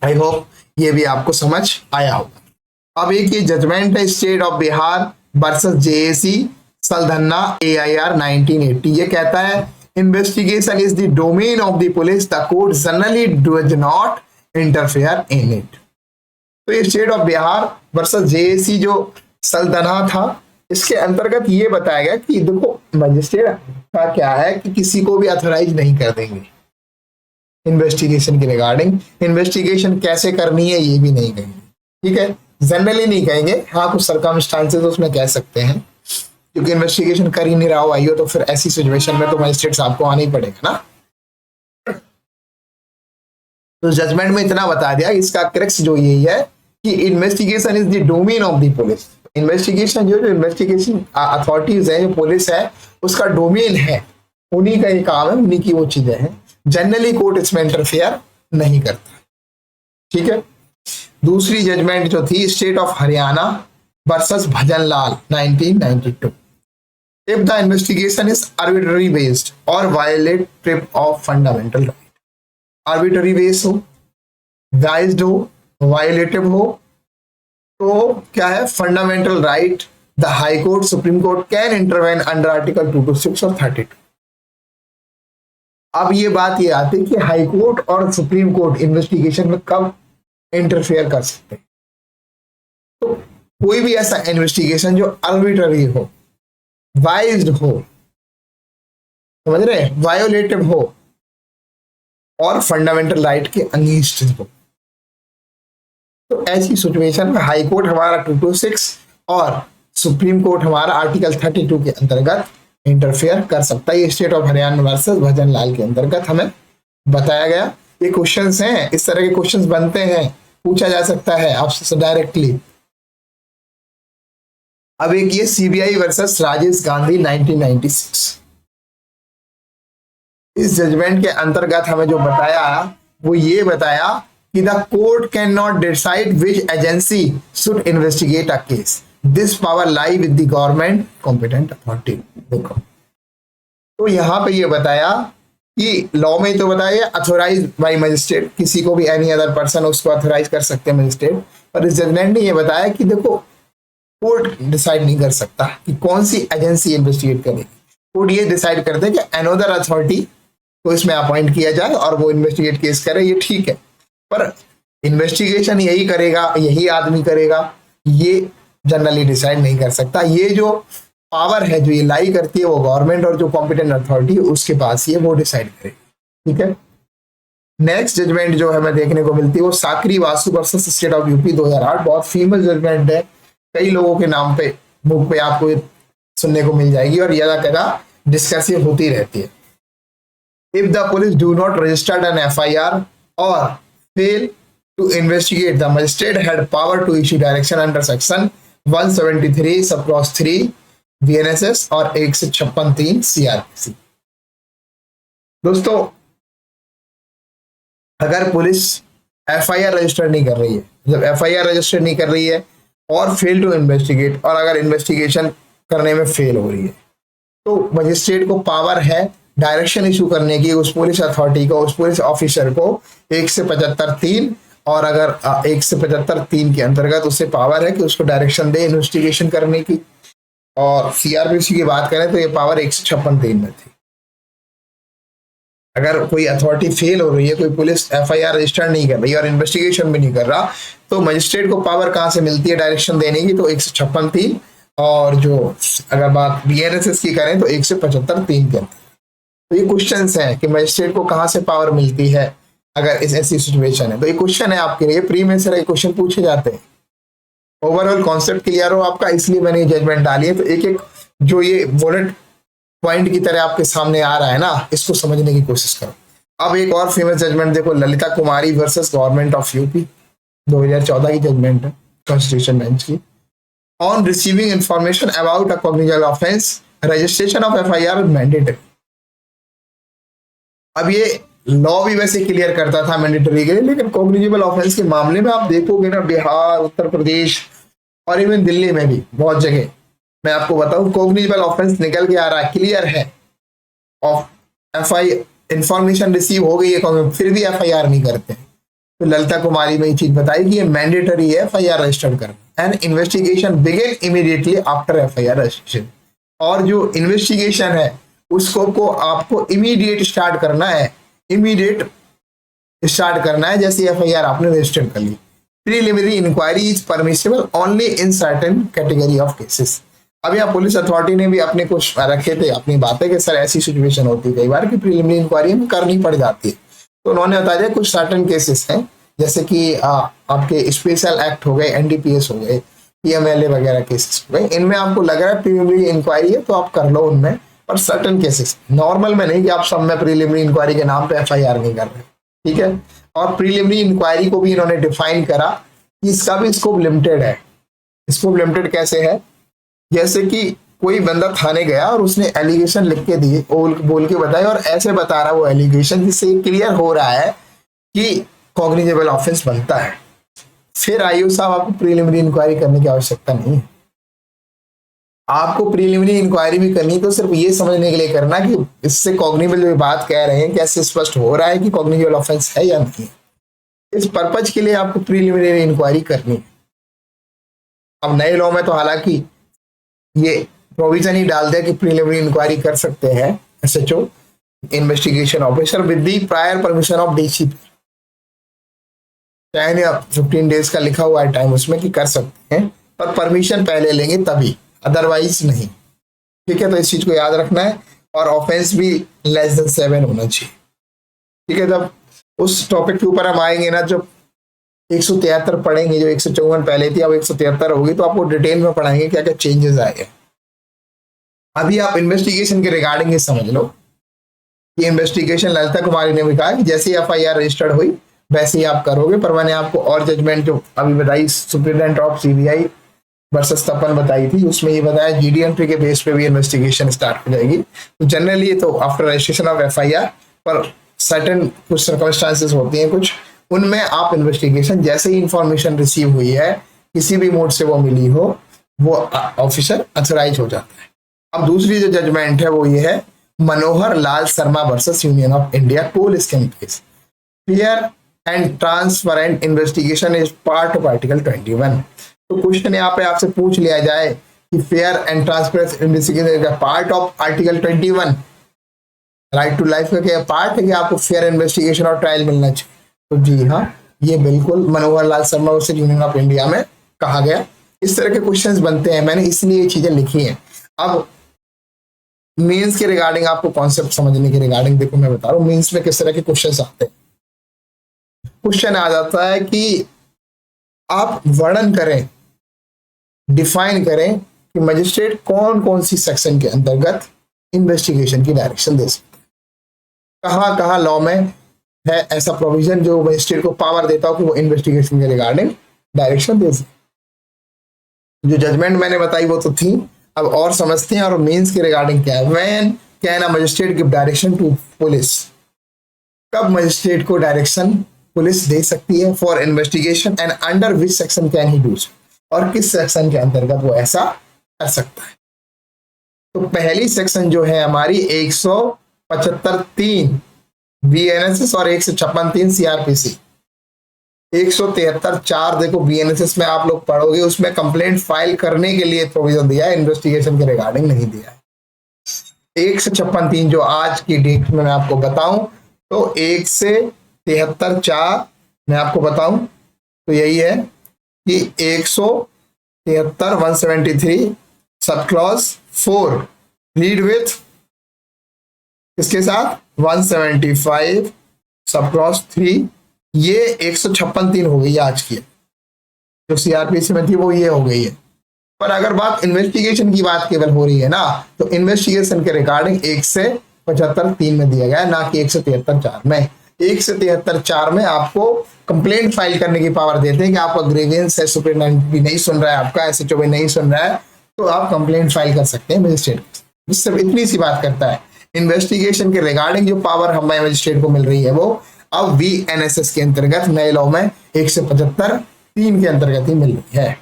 आई होप ये भी आपको समझ आया होगा। अब एक ये जजमेंट है state of Bihar versus JAC Saldanha AIR 1980। ये कहता है investigation is the domain of the police, the court generally does not interfere in it. तो ये state of Bihar versus JAC जो सलधना था, इसके अंतर्गत ये बताया गया कि देखो मजिस्ट्रेट का क्या है कि किसी को भी अथोराइज नहीं कर देंगे इन्वेस्टिगेशन के रिगार्डिंग। इन्वेस्टिगेशन कैसे करनी है ये भी नहीं कहेंगे, ठीक है, जनरली नहीं कहेंगे। हाँ कुछ सर्कमस्टांसेस उसमें कह सकते हैं, क्योंकि इन्वेस्टिगेशन कर ही नहीं रहा हो आईओ, तो फिर ऐसी सिचुएशन में तो मजिस्ट्रेट साहब को आना ही पड़ेगा ना। तो जजमेंट में इतना बता दिया, इसका क्रक्स जो यही है कि investigation is the domain of the police. Investigation जो इन्वेस्टिगेशन अथॉरिटीज है, जो पुलिस है, उसका डोमेन है, उन्हीं का ही काम है, उन्हीं की वो चीजें हैं। जनरली कोर्ट इसमें इंटरफेयर नहीं करता, ठीक है। दूसरी जजमेंट जो थी state of Haryana versus Bhajanlal 1992। If the investigation is arbitrary based or violative of fundamental right, arbitrary based हो, biased हो, violative हो, तो क्या है fundamental right, the high court supreme court can intervene under article 226 और 32। अब ये बात ये आती है कि हाई कोर्ट और सुप्रीम कोर्ट इन्वेस्टिगेशन में कब इंटरफेयर कर सकते हैं। तो कोई भी ऐसा इन्वेस्टिगेशन जो आर्बिट्ररी हो, वाइज्ड हो, समझ रहे, वायोलेटिव हो और फंडामेंटल राइट के अनिष्ट हो, तो ऐसी सिचुएशन में हाई कोर्ट हमारा 226 और सुप्रीम कोर्ट हमारा आर्टिकल 32 के अंतर्गत इंटरफेयर कर सकता है। ये state of Haryana versus Bhajanlal के अंतर्गत हमें बताया गया। ये क्वेश्चंस हैं, इस तरह के क्वेश्चंस बनते हैं, पूछा जा सकता है आपसे डायरेक्टली। अब एक ये सीबीआई वर्सेस राजेश गांधी 1996। इस जजमेंट के अंतर्गत हमें जो बताया वो ये बताया कि the court can not decide which agency should investigate a case, this power lie with the government competent authority. देखो तो यहाँ पे ये बताया कि लॉ में तो बताया अथोराइज बाई मजिस्ट्रेट, किसी को भी एनी अदर पर्सन उसको अथोराइज कर सकते हैं मजिस्ट्रेट, पर इस जजमेंट ने ये बताया कि देखो कोर्ट डिसाइड नहीं कर सकता कि कौन सी एजेंसी इन्वेस्टिगेट करेगी। कोर्ट ये डिसाइड करते हैं कि अनदर अथॉरिटी को इसमें अपॉइंट किया जाए और वो इन्वेस्टिगेट केस करे, ये ठीक है, पर इन्वेस्टिगेशन यही करेगा, यही आदमी करेगा, ये जनरली डिसाइड नहीं कर सकता। ये जो पावर है जो ये लाई करती है वो गवर्नमेंट और जो कॉम्पिटेंट अथॉरिटी उसके पास ये वो डिसाइड करेगी, ठीक है। नेक्स्ट जजमेंट जो हमें देखने को मिलती है वो Sakiri Vasu versus state of UP 2008। बहुत फेमस जजमेंट है, कई लोगों के नाम पे बुक पे आपको सुनने को मिल जाएगी और ज्यादा कदा डिस्कसिव होती रहती है। If the police do not registered an FIR और fail to investigate, the magistrate had power to issue direction under section 173 sub clause 3 BNSS और 156(3) CRPC। दोस्तों अगर पुलिस FIR रजिस्टर नहीं कर रही है, जब FIR रजिस्टर नहीं कर रही है और फेल टू इन्वेस्टिगेट, और अगर इन्वेस्टिगेशन करने में फेल हो रही है, तो मजिस्ट्रेट को पावर है डायरेक्शन इशू करने की उस पुलिस अथॉरिटी को, उस पुलिस ऑफिसर को 175(3), और अगर 175(3) के अंतर्गत उससे पावर है कि उसको डायरेक्शन दे इन्वेस्टिगेशन करने की। और CRPC की बात करें तो ये पावर 156(3) में थी। अगर कोई अथॉरिटी फेल हो रही है, कोई पुलिस एफआईआर रजिस्टर नहीं कर रही और इन्वेस्टिगेशन भी नहीं कर रहा, तो मजिस्ट्रेट को पावर कहाँ से मिलती है डायरेक्शन देने की? तो 156(3) और जो अगर बात बीएनएसएस की करें तो 175(3) के अंदर। तो ये क्वेश्चन है कि मजिस्ट्रेट को कहाँ से पावर मिलती है अगर इस ऐसी सिचुएशन है। तो ये क्वेश्चन है आपके लिए, प्री में से क्वेश्चन पूछे जाते हैं। ओवरऑल कॉन्सेप्ट क्लियर हो आपका, इसलिए मैंने ये जजमेंट डाली है। तो एक एक जो ये बुलेट पॉइंट की तरह आपके सामने आ रहा है ना, इसको समझने की कोशिश करो। अब एक और फेमस जजमेंट देखो, Lalita Kumari versus government of UP, 2014 की जजमेंट है कॉन्स्टिट्यूशन बेंच की। On receiving information about a cognizable offence, registration of FIR mandatory. अब ये लॉ भी वैसे क्लियर करता था मैंडेटरी के लिए, लेकिन कॉग्निजेबल ऑफेंस के मामले में आप देखोगे ना, बिहार, उत्तर प्रदेश और इवन दिल्ली में भी बहुत जगह, मैं आपको बताऊं, कॉग्निजेबल ऑफेंस निकल के आ रहा है, क्लियर है, ऑफ एफआई इंफॉर्मेशन रिसीव हो गई है, फिर भी एफआईआर नहीं करते। तो ललिता कुमारी में ये चीज बताई कि ये मैंडेटरी है एफआईआर रजिस्टर्ड करना, and investigation begin immediately after FIR registration. और जो इन्वेस्टिगेशन है उसको को आपको इमीडिएट स्टार्ट करना है, इमीडिएट स्टार्ट करना है जैसे एफआईआर आपने रजिस्टर कर ली। Preliminary inquiry is permissible only in certain category of cases. अब यहाँ पुलिस अथॉरिटी ने भी अपने कुछ रखे थे अपनी बातें कि सर ऐसी सिचुएशन होती है कई बार कि प्रीलिमिनरी इंक्वायरी में करनी पड़ जाती है। तो उन्होंने बता दिया कुछ सर्टेन केसेस हैं, जैसे कि आपके स्पेशल एक्ट हो गए, एनडीपीएस हो गए, पीएमएलए वगैरह केसेस हो गए, इनमें आपको लग रहा है प्रीलिमिनरी इंक्वायरी है तो आप कर लो उनमें, पर सर्टेन केसेस, नॉर्मल में नहीं कि आप सब में प्रीलिमिनरी इंक्वायरी के नाम पे एफआईआर नहीं कर रहे, ठीक है। और प्रीलिमिनरी इंक्वायरी को भी इन्होंने डिफाइन करा कि इसका भी स्कोप लिमिटेड है। स्कोप लिमिटेड कैसे है? जैसे कि कोई बंदा थाने गया और उसने एलिगेशन लिख के दिए, बोल के बताए, और ऐसे बता रहा वो एलिगेशन जिससे क्लियर हो रहा है कि कॉग्निजेबल ऑफेंस बनता है, फिर आईओ साहब आपको प्रीलिमिनरी इंक्वायरी करने की आवश्यकता नहीं है। आपको प्रीलिमिनरी इंक्वायरी भी करनी तो सिर्फ ये समझने के लिए करना कि इससे कॉग्निजेबल जो बात कह रहे हैं कैसे स्पष्ट हो रहा है कि कॉग्निजेबल ऑफेंस है या नहीं। इस पर्पज के लिए आपको प्रीलिमिनरी इंक्वायरी करनी है। अब नए लॉ में तो हालांकि ये प्रोविजन ही डाल दिया कि प्रीलिमिनरी इंक्वायरी कर सकते हैं SHO, investigation officer, with the prior permission of DCP. 15 days का लिखा हुआ है टाइम उसमें कि कर सकते हैं, पर परमिशन पहले लेंगे तभी, अदरवाइज नहीं, ठीक है। तो इस चीज को याद रखना है, और ऑफेंस भी लेस देन 7 होना चाहिए, ठीक है। जब उस टॉपिक के ऊपर हम आएंगे ना, जब 173 पढ़ेंगे, जो 154 पहले थी अब 173 होगी, तो आपको डिटेल में पढ़ाएंगे क्या क्या चेंजेस आए हैं। अभी आप इन्वेस्टिगेशन के रिगार्डिंग ये समझ लो कि इन्वेस्टिगेशन ललिता कुमारी ने भी कहा कि जैसे ही एफआईआर रजिस्टर्ड हुई वैसे ही आप करोगे, पर मैंने आपको और जजमेंट जो अभी बताई, सुप्रीटेंडेंट ऑफ सीबीआई वर्सेस तपन बताई थी, उसमें ये बताया जीडी एंट्री के बेस पे भी इन्वेस्टिगेशन स्टार्ट हो जाएगी। तो जनरली तो आफ्टर रजिस्ट्रेशन ऑफ एफआईआर, पर सर्टेन कुछ सर्कमस्टांसेस होती हैं कुछ, उनमें आप इन्वेस्टिगेशन जैसे ही इंफॉर्मेशन रिसीव हुई है, किसी भी मोड से वो मिली हो, वो ऑफिसर अथोराइज हो जाता है। अब दूसरी जो जजमेंट है वो ये है, Manohar Lal Sharma versus Union of India, coal scam case, fair and transparent investigation is part of article 21। तो क्वेश्चन यहाँ पे आपसे पूछ लिया जाए कि फेयर एंड ट्रांसपेरेंट इन्वेस्टिगेशन का part of article 21, right to life का क्या पार्ट है कि आपको फेयर इन्वेस्टिगेशन और ट्रायल मिलना चाहिए? तो जी हाँ, ये बिल्कुल Manohar Lal Sharma versus Union of India में कहा गया। इस तरह के क्वेश्चंस बनते हैं, मैंने इसलिए ये चीजें लिखी हैं। अब मीन्स के रिगार्डिंग आपको कॉन्सेप्ट समझने के रिगार्डिंग देखो मैं बता रहा हूँ मीन्स में किस तरह के क्वेश्चंस आते हैं। क्वेश्चन आ जाता है कि आप वर्णन करें, डिफाइन करें कि मजिस्ट्रेट कौन कौन सी सेक्शन के अंतर्गत इन्वेस्टिगेशन की डायरेक्शन दे सकते हैं, कहाँ कहाँ लॉ में है ऐसा प्रोविजन जो मजिस्ट्रेट को पावर देता हो कि वो इन्वेस्टिगेशन के रिगार्डिंग डायरेक्शन दे सके। जो जजमेंट मैंने बताई वो तो थी, अब और समझते हैं और मीन्स के रिगार्डिंग क्या है। When can a magistrate give direction to police, कब मजिस्ट्रेट को डायरेक्शन पुलिस दे सकती है for investigation, and under which section can he do so, और किस सेक्शन के अंतर्गत वो ऐसा कर सकता है। तो पहली सेक्शन जो है हमारी 175(3) बीएनएसएस और 156(3) सीआरपीसी। 173(4) देखो बीएनएसएस में आप लोग पढ़ोगे, उसमें कंप्लेंट फाइल करने के लिए प्रोविजन दिया है, इन्वेस्टिगेशन के रिगार्डिंग नहीं दिया है। 156(3) जो आज की डेट में मैं आपको बताऊं तो 1 से 73 4 मैं आपको बताऊं तो यही है कि 173 173 सब क्लॉज 4 रीड विथ इसके साथ 175 सब क्लॉज 3, ये 156 3 हो गई है आज की, जो सीआरपीसी में थी वो ये हो गई है। पर अगर बात इन्वेस्टिगेशन की बात केवल हो रही है ना, तो इन्वेस्टिगेशन के रिगार्डिंग 1 से 75 3 में दिया गया है, ना कि 1 से 73 4 में। 1 से 73 4 में आपको कंप्लेंट फाइल करने की पावर देते हैं कि आपका ग्रीवेंस है, सुपरिटेंडेंट भी नहीं सुन रहा है, आपका एसएचओ भी नहीं सुन रहा है, तो आप कंप्लेंट फाइल कर सकते हैं मजिस्ट्रेट। जिससे इतनी सी बात करता है। इन्वेस्टिगेशन के रिगार्डिंग जो पावर हमें मजिस्ट्रेट को मिल रही है वो अब वीएनएसएस के अंतर्गत नए लॉ में 1 से 75 3 के अंतर्गत ही मिल रही है।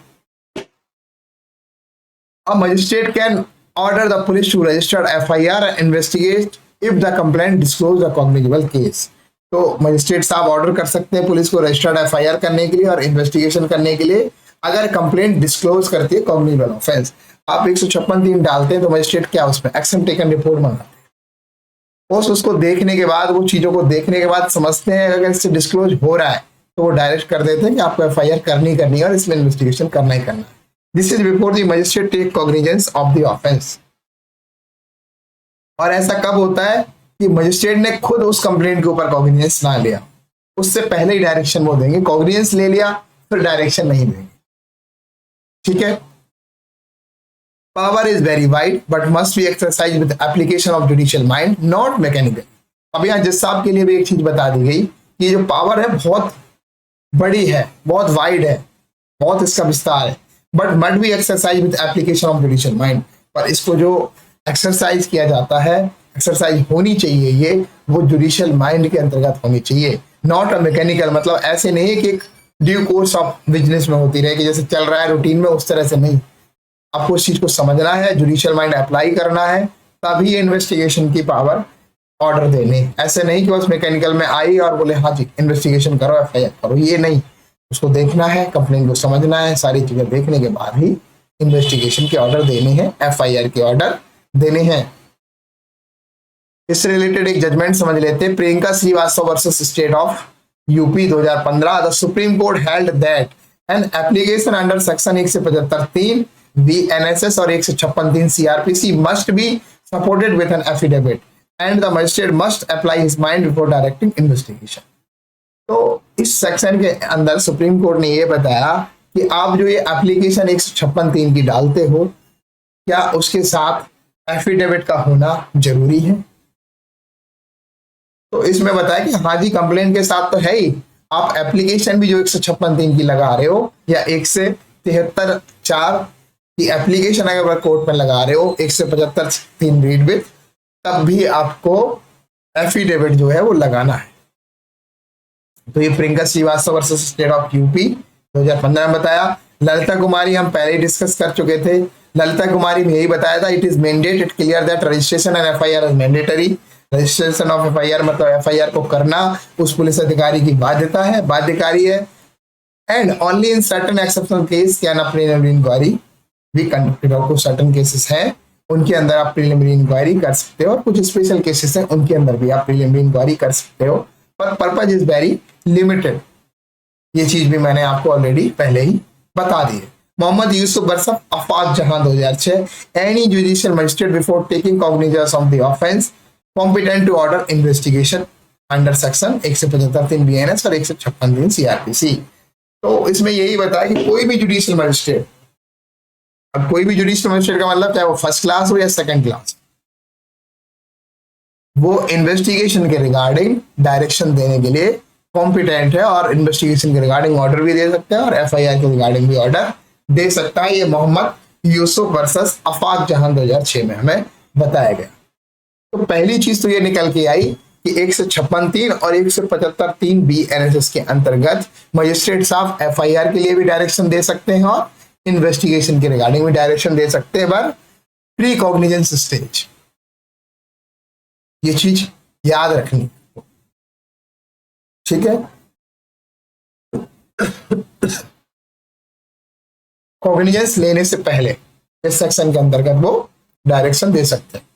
A magistrate can order the police to register FIR and investigate if the complaint disclose a cognizable case। तो मजिस्ट्रेट साहब ऑर्डर कर सकते हैं पुलिस को रजिस्टर्ड एफआईआर करने के लिए और इन्वेस्टिगेशन करने के लिए, अगर कंप्लेंट डिस्क्लोज करती है कॉग्निजेबल ऑफेंस। आप 156 3 डालते हैं तो मजिस्ट्रेट क्या उसमें एक्शन टेकन रिपोर्ट मंगाते हैं, उसको देखने के बाद, वो चीजों को देखने के बाद समझते हैं अगर इससे डिस्क्लोज हो रहा है तो वो डायरेक्ट कर देते हैं कि आपको एफआईआर करनी है और इसमें इन्वेस्टिगेशन करना ही करना है। This is before the magistrate take cognizance of the offence. और ऐसा कब होता है कि मजिस्ट्रेट ने खुद उस कंप्लेंट के ऊपर कॉग्निजेंस ना लिया, उससे पहले ही डायरेक्शन वो देंगे। कॉग्निजेंस ले लिया फिर डायरेक्शन नहीं देंगे, ठीक है। Power is very wide but must be exercise with application of judicial mind, not mechanical. अब यहाँ जज साहब के लिए भी एक चीज बता दी गई कि जो पावर है बहुत बड़ी है, बहुत वाइड है, बहुत इसका विस्तार है, but must be exercise with application of judicial mind. पर इसको जो एक्सरसाइज किया जाता है, एक्सरसाइज होनी चाहिए ये, वो जुडिशियल माइंड के अंतर्गत होनी चाहिए, नॉट अ मैकेनिकल। मतलब ऐसे नहीं कि एक ड्यू कोर्स ऑफ बिजनेस में होती रहे कि जैसे चल रहा है रूटीन में, उस तरह से नहीं। आपको इस चीज को समझना है, जुडिशियल माइंड अप्लाई करना है, तभी इन्वेस्टिगेशन की पावर ऑर्डर देने। ऐसे नहीं कि बस मैकेनिकल में आई और बोले हाँ जी इन्वेस्टिगेशन करो, एफआईआर करो, ये नहीं। उसको देखना है, कंप्लेंट को समझना है, सारी चीजें देखने के बाद ही इन्वेस्टिगेशन के ऑर्डर देने हैं, एफआईआर के ऑर्डर देने हैं। इससे रिलेटेड एक जजमेंट समझ लेते हैं। Priyanka Srivastava versus state of UP 2015। The Supreme Court held that an application under section 1 से 75 3 VNSS और 156 3 CRPC must be supported with an affidavit and the magistrate must apply his mind before directing investigation। तो इस section के अंदर supreme court ने ये बताया कि आप जो ये एप्लीकेशन 156 3 की डालते हो, क्या उसके साथ एफिडेविट का होना जरूरी है। तो इसमें बताया कि हाँ जी कंप्लेंट के साथ तो है ही, आप एप्लीकेशन भी जो 156 3 की लगा रहे हो या 1 से 73 4 की एप्लीकेशन अगर कोर्ट में लगा रहे हो 1 से 75 3 रीड विथ, तब भी आपको एफिडेविट जो है वो लगाना है। तो ये Priyanka Srivastava versus state of UP 2015 में बताया। ललिता कुमारी हम पहले ही डिस्कस कर चुके थे। ललिता कुमारी में यही बताया था, it is mandated clear that registration and FIR is mandatory. Registration of FIR मतलब एफआईआर को करना उस पुलिस अधिकारी की बाध्यता है, बाध्यकारी है। And only in certain exceptional case can a preliminary inquiry भी कंडक्टेड। और कुछ सर्टेन केसेस हैं उनके अंदर आप प्रिलिमिनरी इंक्वायरी कर सकते हो, और कुछ स्पेशल केसेस हैं उनके अंदर भी आप प्रिलिमिनरी इंक्वायरी कर सकते हो, पर पर्पज इज वेरी लिमिटेड। ये चीज भी मैंने आपको ऑलरेडी पहले ही बता दी है। मोहम्मद यूसुफ बरसफ अफाक जहां 2006। Any judicial magistrate before taking cognizance of the offence competent to order investigation under section 1 से 75 3 BNS और 156 3 CRPC। तो इसमें यही बताया कि कोई भी जुडिशियल मजिस्ट्रेट, अब कोई भी जुडिशियल मजिस्ट्रेट का मतलब चाहे वो फर्स्ट क्लास हो या सेकंड क्लास, वो इन्वेस्टिगेशन के रिगार्डिंग डायरेक्शन देने के लिए कॉम्पिटेंट है, और इन्वेस्टिगेशन के रिगार्डिंग ऑर्डर भी दे सकता है और एफआईआर के रिगार्डिंग भी ऑर्डर दे सकता है। ये मोहम्मद यूसुफ वर्सेस अफाक जहां 2006 में हमें बताया गया। तो पहली चीज तो ये निकल के आई कि 156 3 और 175 3 BNSS के अंतर्गत मजिस्ट्रेट साहब एफआईआर के लिए भी डायरेक्शन दे सकते हैं और इन्वेस्टिगेशन के रिगार्डिंग भी डायरेक्शन दे सकते हैं, पर प्री कॉग्निजेंस स्टेज। ये चीज याद रखनी, ठीक है। कॉग्निजेंस लेने से पहले इस सेक्शन के अंतर्गत वो डायरेक्शन दे सकते हैं।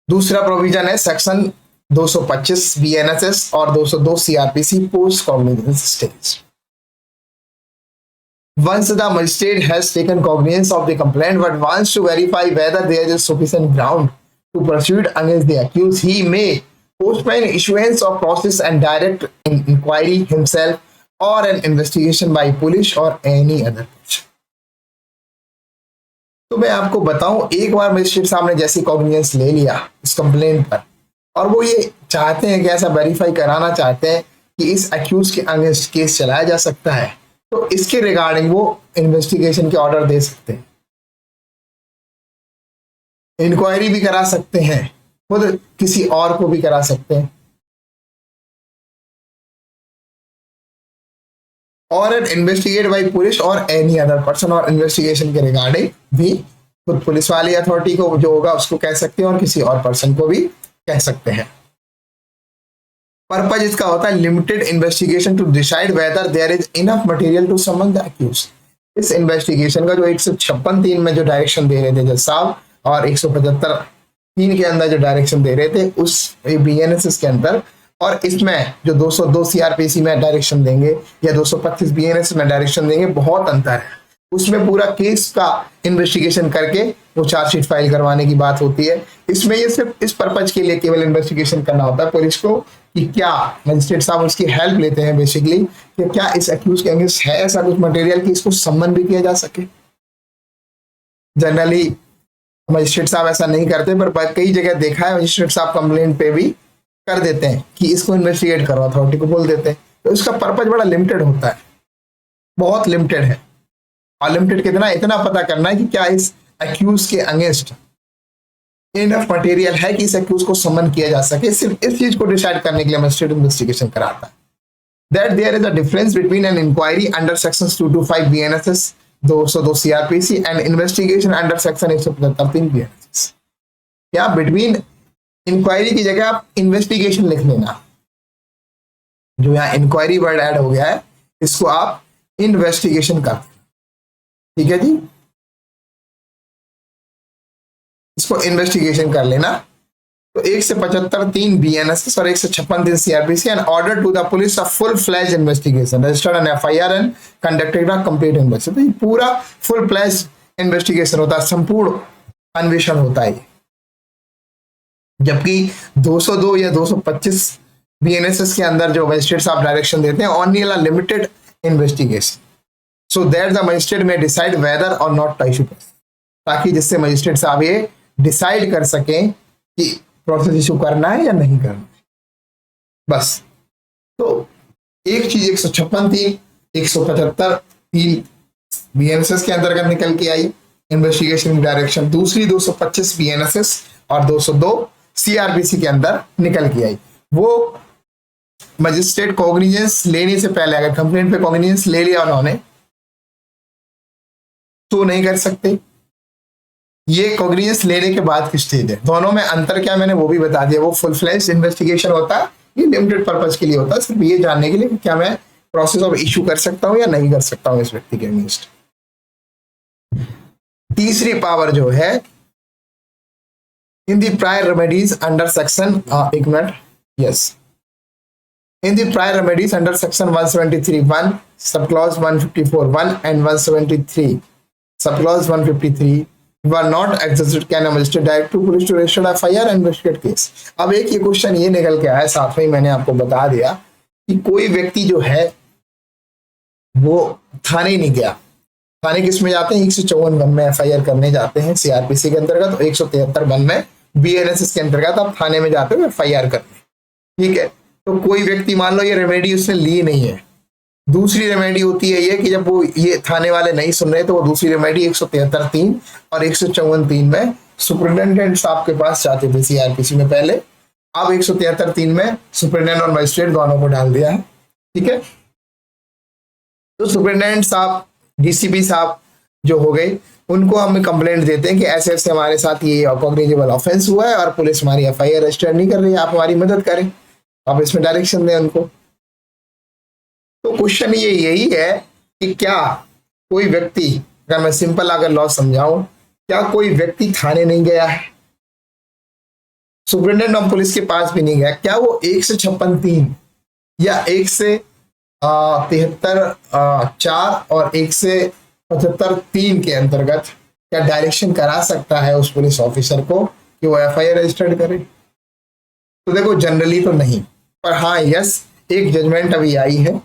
दूसरा प्रोविजन है सेक्शन 225 BNSS और 202 CRPC post cognizance stage. Once the magistrate has taken cognizance of the complaint but wants to verify whether there is sufficient ground to proceed against the accused, he may postpone issuance of process and direct an inquiry himself or an investigation by police or any other person. तो मैं आपको बताऊं, एक बार magistrate साहब ने जैसे cognizance ले लिया इस कंप्लेंट पर और वो ये चाहते हैं कि ऐसा वेरीफाई कराना चाहते हैं कि इस अक्यूज के अगेंस्ट केस चलाया जा सकता है, तो इसके रिगार्डिंग वो इन्वेस्टिगेशन के ऑर्डर दे सकते हैं, इंक्वायरी भी करा सकते हैं, खुद किसी और को भी करा सकते हैं, और एन इन्वेस्टिगेट बाई पुलिस और एनी अदर पर्सन, और इन्वेस्टिगेशन के रिगार्डिंग भी खुद पुलिस वाली अथॉरिटी को जो होगा उसको कह सकते हैं और किसी और पर्सन को भी कह सकते हैं। पर्पज इसका होता है limited investigation to decide whether there is enough material to summon the accused. इस इन्वेस्टिगेशन का जो 156(3) में जो डायरेक्शन दे रहे थे जज साहब और 175(3) के अंदर जो डायरेक्शन दे रहे थे उस BNSS के अंदर, और इसमें जो 202 CRPC में डायरेक्शन देंगे या 225 BNSS में डायरेक्शन देंगे, बहुत अंतर है। उसमें पूरा केस का इन्वेस्टिगेशन करके वो चार्जशीट फाइल करवाने की बात होती है, इसमें ये सिर्फ इस पर्पज के लिए केवल इन्वेस्टिगेशन करना होता है पुलिस को कि क्या मजिस्ट्रेट साहब उसकी हेल्प लेते हैं बेसिकली कि क्या इस अक्यूज के अगेंस्ट है ऐसा कुछ मटेरियल कि इसको सम्मन भी किया जा सके। जनरली मजिस्ट्रेट साहब ऐसा नहीं करते, पर कई जगह देखा है मजिस्ट्रेट साहब कंप्लेंट पे भी कर देते हैं कि इसको इन्वेस्टिगेट करो, अथॉरिटी को बोल देते हैं। तो इसका पर्पज बड़ा लिमिटेड होता है, बहुत लिमिटेड है। और लिमिटेड कितना, इतना पता करना है कि क्या इस अक्यूज के अगेंस्ट इनफ मटेरियल है कि इस अक्यूज को समन किया जा सके। सिर्फ इस चीज को डिसाइड करने के लिए मजिस्ट्रेट इन्वेस्टिगेशन कराता है। That there is a difference between an inquiry under section 225 BNSS 202 CRPC and investigation under section 175(3) BNSS। क्या बिटवीन इंक्वायरी की जगह आप इन्वेस्टिगेशन लिख लेना, जो यहाँ इंक्वायरी वर्ड ऐड हो गया है इसको आप इन्वेस्टिगेशन कर, ठीक है जी, इसको इन्वेस्टिगेशन कर लेना। तो 175(3) BNSS और 156(3) CRPC and order to the police a full fledged investigation, registered an FIR and conducted a complete investigation. तो ये पूरा फुल फ्लैज इन्वेस्टिगेशन होता है, संपूर्ण अन्वेषण होता है। जबकि 202 या 225 BNSS के अंदर जो मजिस्ट्रेट साहब डायरेक्शन देते हैं only a limited investigation, so that the magistrate में डिसाइड वेदर और नॉट टू इशू, ताकि जिससे मजिस्ट्रेट साहब ये डिसाइड कर सकें कि प्रोसेस इशू करना है या नहीं करना है, बस। तो एक चीज 156(3) 175(3) BNSS के अंतर्गत निकल के आई इन्वेस्टिगेशन डायरेक्शन, दूसरी 225 BNSS और 202 CRPC के अंदर निकल के आई। वो मजिस्ट्रेट कॉग्निजेंस लेने से पहले अगर कंप्लेंट पे कॉग्निजेंस ले लिया उन्होंने तो नहीं कर सकते। ये कॉग्निजेंस लेने के बाद की स्टेज है, दोनों में अंतर क्या मैंने वो भी बता दिया। वो फुल फ्लैश इन्वेस्टिगेशन होता है, ये लिमिटेड पर्पज के लिए होता है, सिर्फ ये जानने के लिए कि क्या मैं प्रोसेस ऑफ इशू कर सकता हूं या नहीं कर सकता हूं इस व्यक्ति के अगेंस्ट। तीसरी पावर जो है in the prior remedies under section एक minute, yes, in the prior remedies under section 173(1) subclause 154(1) and 173 subclause 153 were not exercised can a magistrate direct to police to register FIR and investigate case। अब एक ये question ये निकल के आया, साथ में मैंने आपको बता दिया कि कोई व्यक्ति जो है वो थाने नहीं गया, थाने किस में जाते हैं 154(1) में FIR करने जाते हैं CRPC के अंतर्गत, 173(1) में BNSS के अंतर्गत आप थाने में जाते हो FIR करने, ठीक है। तो कोई व्यक्ति मान लो ये रेमेडी उसने ली नहीं है, दूसरी रेमेडी होती है ये कि जब वो ये थाने वाले नहीं सुन रहे तो वो दूसरी रेमेडी 173(3) और 154(3) में सुपरिटेंडेंट साहब के पास जाते थे CRPC में पहले। अब 173(3) में सुपरिटेंडेंट और मजिस्ट्रेट दोनों को डाल दिया है, ठीक है। तो सुपरिटेंडेंट साहब DCP साहब जो हो गए उनको हम कंप्लेंट देते हैं कि ऐसे ऐसे हमारे साथ ये कॉग्निजेबल ऑफेंस हुआ है और पुलिस हमारी FIR रजिस्टर नहीं कर रही है, आप हमारी मदद करें, आप इसमें डायरेक्शन दें उनको। तो क्वेश्चन ये यही है कि क्या कोई व्यक्ति, अगर मैं सिंपल अगर लॉ समझाऊं, क्या कोई व्यक्ति थाने नहीं गया है, सुप्रिंटेंडेंट ऑफ पुलिस के पास भी नहीं गया, क्या वो 156(3) या 173(4) और 175(3) के अंतर्गत क्या डायरेक्शन करा सकता है उस पुलिस ऑफिसर को कि वो एफआईआर रजिस्टर्ड करे? तो देखो जनरली तो नहीं, पर हाँ यस, एक जजमेंट अभी आई है,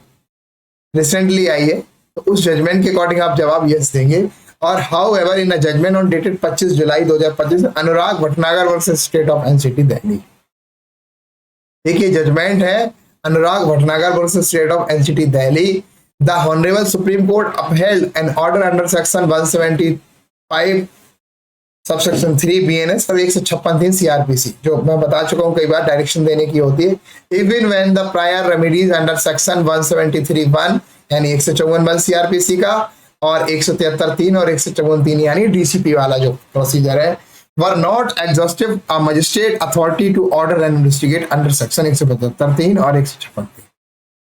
रिसेंटली आई है, तो उस जजमेंट के अकॉर्डिंग आप जवाब यस देंगे। और however in a judgment on dated 25 July 2025 Anurag Bhatnagar versus state of NCT Delhi. देखिए जजमेंट है Anurag Bhatnagar versus state of NCT Delhi. The honourable Supreme Court upheld an order under section 175 subsection 3 BNS और 156(3) CrPC, जो मैं बता चुका हूं कई बार डायरेक्शन देने की होती है। Even when the prior remedies under section 173(1) यानी 154(1) सीआरपीसी का और 173(3) और 154(3) यानी डीसीपी वाला जो प्रोसीजर है, were not exhaustive, a magistrate authority to order and investigate under section 175(3) और 156(3).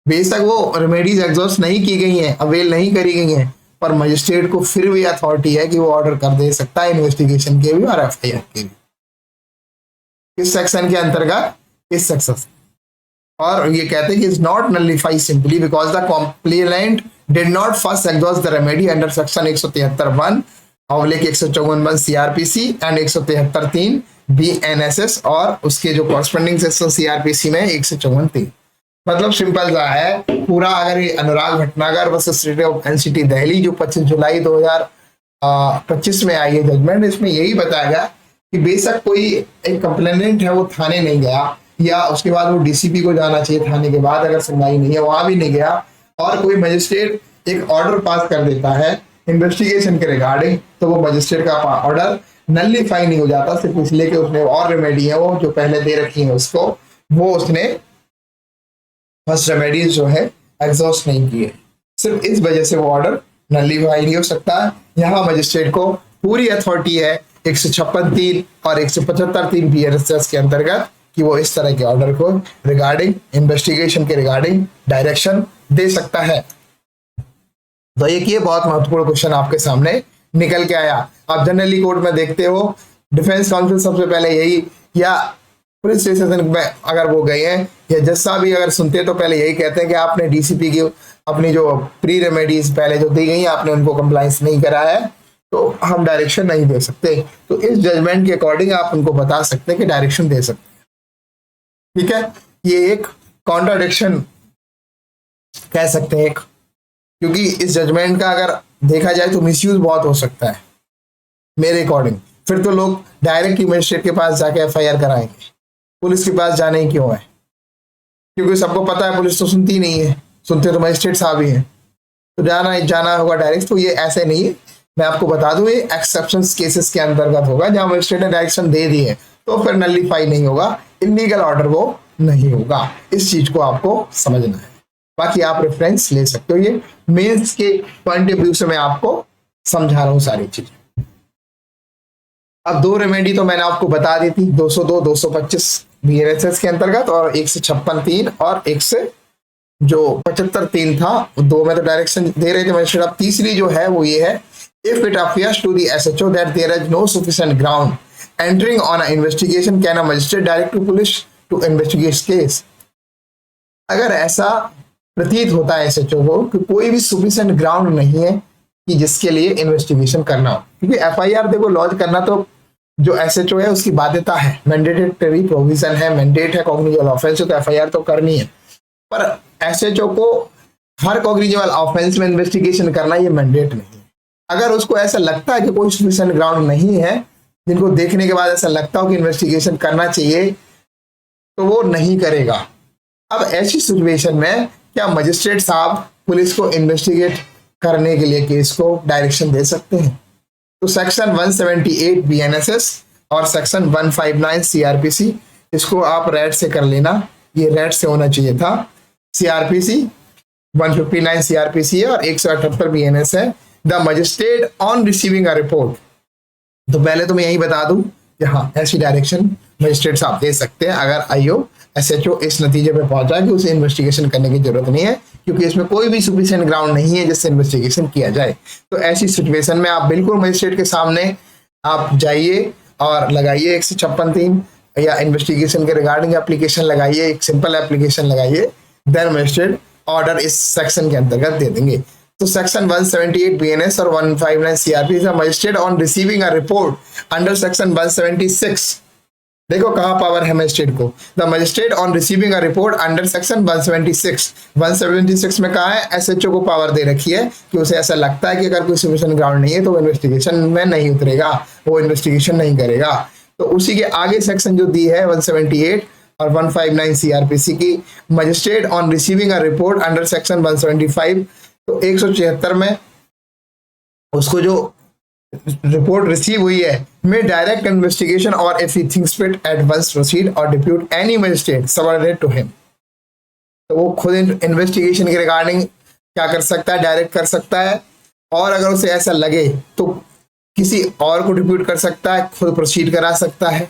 बेशक वो रेमेडीज एग्जॉस्ट नहीं की गई हैं, अवेल नहीं करी गई हैं, पर मजिस्ट्रेट को फिर भी अथॉरिटी है कि वो ऑर्डर कर दे सकता है इन्वेस्टिगेशन के भी और एफआईआर के भी। किस सेक्शन के अंतर्गत? इस सेक्शन। और ये कहते हैं कि is not nullify simply because the कॉम्प्लेनेंट did not first exhaust the remedy under section 173(1) oblique 154(1) CrPC and 173(3) BNSS और उसके जो कॉरस्पॉन्डिंग सेक्शन सीआरपीसी में 154(3). मतलब सिंपल सा है पूरा। अगर ये Anurag Bhatnagar versus state of NCT Delhi जो 25 जुलाई 2025 में आई है जजमेंट, इसमें यही बताया गया कि बेशक कोई एक कंप्लेनेंट है वो थाने नहीं गया, या उसके बाद वो डीसीपी को जाना चाहिए थाने के बाद अगर सुनवाई नहीं है, वहां भी नहीं गया, और कोई मजिस्ट्रेट एक ऑर्डर पास कर देता है इन्वेस्टिगेशन के रिगार्डिंग, तो वो मजिस्ट्रेट का ऑर्डर नलिफाई नहीं हो जाता, सिर्फ इसलिए कि उसने और रेमेडी है वो जो पहले दे रखी है उसको, वो उसने फर्स्ट रेमेडीज जो है एग्जॉस्ट नहीं किए, सिर्फ इस वजह से वो ऑर्डर नलिफाई नहीं हो सकता है। यहाँ मजिस्ट्रेट को पूरी अथॉरिटी है 156(3) और 175(3) बीएनएस के अंतर्गत कि वो इस तरह के ऑर्डर को रिगार्डिंग इन्वेस्टिगेशन के रिगार्डिंग डायरेक्शन दे सकता है। तो एक ये बहुत महत्वपूर्ण क्वेश्चन आपके सामने निकल के आया। आप जनरली कोर्ट में देखते हो डिफेंस काउंसिल सबसे पहले यही, या पुलिस स्टेशन में अगर वो गए हैं या जज साहब भी अगर सुनते हैं तो पहले यही कहते हैं कि आपने डीसीपी की अपनी जो प्री रेमेडीज पहले जो दी गई आपने उनको कंप्लाइंस नहीं करा है, तो हम डायरेक्शन नहीं दे सकते। तो इस जजमेंट के अकॉर्डिंग आप उनको बता सकते हैं कि डायरेक्शन दे सकते हैं। ठीक है, ये एक कॉन्ट्राडिक्शन कह सकते हैं एक, क्योंकि इस जजमेंट का अगर देखा जाए तो मिसयूज बहुत हो सकता है मेरे अकॉर्डिंग। फिर तो लोग डायरेक्ट मजिस्ट्रेट के पास जाके एफआईआर कराएंगे, पुलिस के पास जाने ही क्यों है? क्योंकि सबको पता है पुलिस तो सुनती नहीं है, सुनते तो मजिस्ट्रेट साहब ही हैं, तो जाना होगा डायरेक्ट। तो ये ऐसे नहीं है, मैं आपको बता दूं ये एक्सेप्शन केसेस के अंतर्गत होगा जहां मजिस्ट्रेट ने डायरेक्शन दे दी है, तो फिर नलिफाई नहीं होगा, इलीगल ऑर्डर वो नहीं होगा। इस चीज को आपको समझना है। बाकी आप रेफरेंस ले सकते हो, ये मेंस के पॉइंट ऑफ व्यू से मैं आपको समझा रहा हूं सारी चीजें। अब दो रेमेडी तो मैंने आपको बता दी थी, 202 225 बीएनएसएस के अंतर्गत और 156(3) और 1 से जो 75(3) था, दो में तो डायरेक्शन दे रहे थे मजिस्ट्रेट। अब तीसरी जो है वो ये है, if it appears to the SHO that there is no sufficient ground entering on a investigation can a magistrate direct to police to investigate case. अगर ऐसा प्रतीत होता है एसएचओ को कि कोई भी सफिशिएंट ग्राउंड नहीं है कि जिसके लिए इन्वेस्टिगेशन करना हो, क्योंकि एफआईआर देखो लॉन्च करना तो जो एसएचओ है उसकी बाध्यता है, मैंडेटरी प्रोविजन है, मैंडेट है, कॉग्निजेबल ऑफेंस है तो एफआईआर तो करनी है। पर एसएचओ को हर कॉग्निजेबल ऑफेंस में इन्वेस्टिगेशन करना ये मैंडेट नहीं है। अगर उसको ऐसा लगता है कि कोई सफिशिएंट ग्राउंड नहीं है, जिनको देखने के बाद ऐसा लगता हो कि इन्वेस्टिगेशन करना चाहिए, तो वो नहीं करेगा। अब ऐसी सिचुएशन में क्या मजिस्ट्रेट साहब पुलिस को इन्वेस्टिगेट करने के लिए केस को डायरेक्शन दे सकते हैं? तो सेक्शन 178 बीएनएसएस और सेक्शन 159 सीआरपीसी, इसको आप रेड से कर लेना, ये रेड से होना चाहिए था। सीआरपीसी 159 सीआरपीसी है और 178 बीएनएस है। The magistrate on receiving a report, तो पहले तो मैं यही बता दूं कि हाँ ऐसी डायरेक्शन मजिस्ट्रेट साहब दे सकते हैं अगर आईओ एसएचओ इस नतीजे पे पहुंचा कि उसे इन्वेस्टिगेशन करने की जरूरत नहीं है, क्योंकि इसमें कोई भी सफिशिएंट ग्राउंड नहीं है जिससे इन्वेस्टिगेशन किया जाए। तो ऐसी सिचुएशन में आप बिल्कुल मजिस्ट्रेट के सामने आप जाइए और लगाइए 156(3), या इन्वेस्टिगेशन के रिगार्डिंग एप्लीकेशन लगाइए, एक सिंपल एप्लीकेशन लगाइए, देन मजिस्ट्रेट ऑर्डर इस सेक्शन के अंतर्गत दे देंगे। तो सेक्शन 178 बीएनएस और 159 CRP magistrate on receiving a report under section 176, देखो कहाँ पावर है मजिस्ट्रेट को, the magistrate on receiving a report under section 176 में कहा है एसएचओ को पावर दे रखी है कि उसे ऐसा लगता है कि अगर कोई सफिशिएंट ग्राउंड नहीं है तो वो इन्वेस्टिगेशन में नहीं उतरेगा, वो इन्वेस्टिगेशन नहीं करेगा। तो उसी के आगे सेक्शन जो दी है 178 और 159 सीआरपीसी की, magistrate on receiving a report under section 175, तो 176 में उसको जो रिपोर्ट रिसीव हुई है में डायरेक्ट इन्वेस्टिगेशन और if he thinks fit at once proceed और depute any magistrate subordinate to him, तो वो खुद इन्वेस्टिगेशन के रिगार्डिंग क्या कर सकता है, डायरेक्ट कर सकता है, और अगर उसे ऐसा लगे तो किसी और को डिप्यूट कर सकता है, खुद प्रोसीड करा सकता है,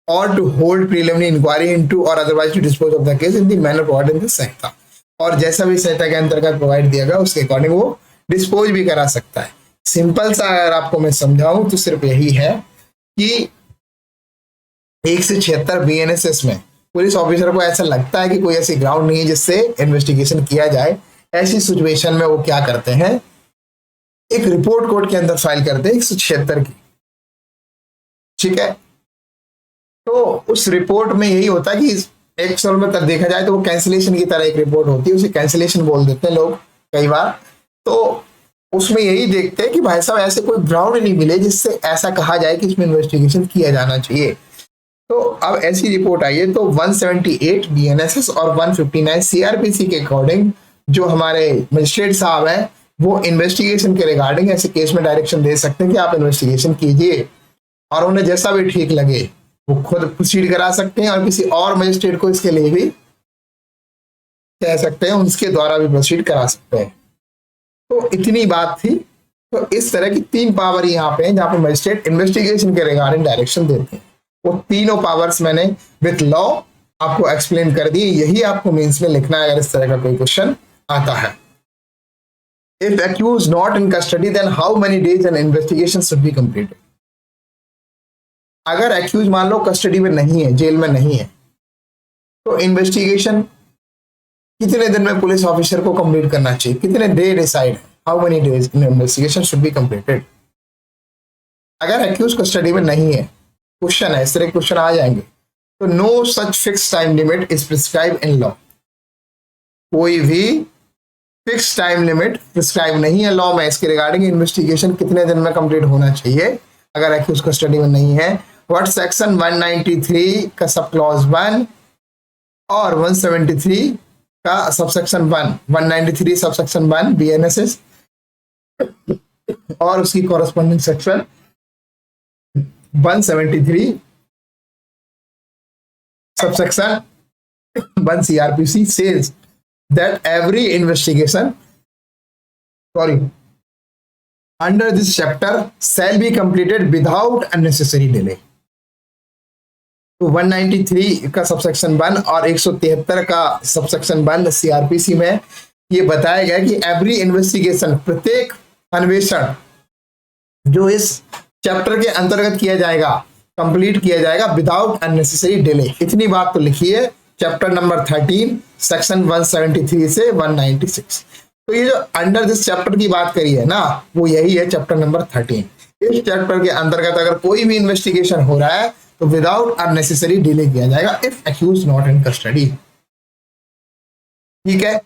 और to hold preliminary inquiry into और otherwise to dispose of the case in the manner provided in the Sanhita, और जैसा भी संहिता के अंतर्गत प्रोवाइड दिया गया उसके अकॉर्डिंग वो डिस्पोज भी करा सकता है। सिंपल सा अगर आपको मैं समझाऊं तो सिर्फ यही है कि 1 से 76 बीएनएसएस में पुलिस ऑफिसर को ऐसा लगता है कि कोई ऐसी ग्राउंड नहीं है जिससे इन्वेस्टिगेशन किया जाए, ऐसी सिचुएशन में वो क्या करते हैं, एक रिपोर्ट कोर्ट के अंदर फाइल करते हैं 176 की, ठीक है। तो उस रिपोर्ट में यही होता है कि एक साल में देखा जाए तो वो कैंसिलेशन की तरह एक रिपोर्ट होती है, उसे कैंसिलेशन बोल देते हैं लोग कई बार। तो उसमें यही देखते हैं कि भाई साहब ऐसे कोई ग्राउंड नहीं मिले जिससे ऐसा कहा जाए कि इसमें इन्वेस्टिगेशन किया जाना चाहिए। तो अब ऐसी रिपोर्ट आई है, तो 178 बीएनएसएस और 159 सीआरपीसी के अकॉर्डिंग जो हमारे मजिस्ट्रेट साहब हैं वो इन्वेस्टिगेशन के रिगार्डिंग ऐसे केस में डायरेक्शन दे सकते हैं कि आप इन्वेस्टिगेशन कीजिए, और उन्हें जैसा भी ठीक लगे वो खुद प्रोसीड करा सकते हैं और किसी और मजिस्ट्रेट को इसके लिए भी कह सकते हैं, उसके द्वारा भी प्रोसीड करा सकते हैं। तो इतनी बात थी। तो इस तरह की 3 पावर यहाँ पे हैं जहाँ पे मजिस्ट्रेट इन्वेस्टिगेशन के रिगार्डिंग डायरेक्शन देते हैं। वो तीनों पावर्स मैंने विथ लॉ आपको एक्सप्लेन कर दी, यही आपको मेंस में लिखना है अगर इस तरह का कोई क्वेश्चन आता है। If accused not in custody then how many days an investigation should be completed. अगर एक्यूज मान लो कस्टडी में नहीं है, जेल में नहीं है, तो इन्वेस्टिगेशन कितने दिन में पुलिस ऑफिसर को कंप्लीट करना चाहिए, कितने day decide, how many days investigation should be completed. अगर एक्यूज कस्टडी में नहीं है, क्वेश्चन है, इस तरह क्वेश्चन आ जाएंगे, तो no such fixed time limit is prescribed in law. कोई भी फिक्स टाइम लिमिट प्रिस्क्राइब नहीं है लॉ में इसके रिगार्डिंग इन्वेस्टिगेशन कितने दिन में कंप्लीट होना चाहिए अगर एक्यूज कस्टडी में नहीं है। व्हाट सेक्शन 193 का सब क्लॉज 1 और 173 का सबसेक्शन 1, 193 सबसेक्शन 1 बीएनएसएस और उसकी corresponding section 173 subsection 1 CRPC says that every investigation under this chapter shall be completed without unnecessary delay। तो 193 का सबसेक्शन 1 और 173 का सबसेक्शन 1 सीआरपीसी में ये बताया गया कि एवरी इन्वेस्टिगेशन, प्रत्येक अन्वेषण जो इस चैप्टर के अंतर्गत किया जाएगा, कंप्लीट किया जाएगा विदाउट अननेसेसरी डिले। इतनी बात तो लिखी है चैप्टर नंबर 13 सेक्शन 173 से 196। तो ये जो अंडर दिस चैप्टर की बात करी है ना, वो यही है चैप्टर नंबर 13। इस चैप्टर के अंतर्गत अगर कोई भी इन्वेस्टिगेशन हो रहा है तो विदाउट अननेसेसरी डिले किया जाएगा if accused not in custody. ठीक है,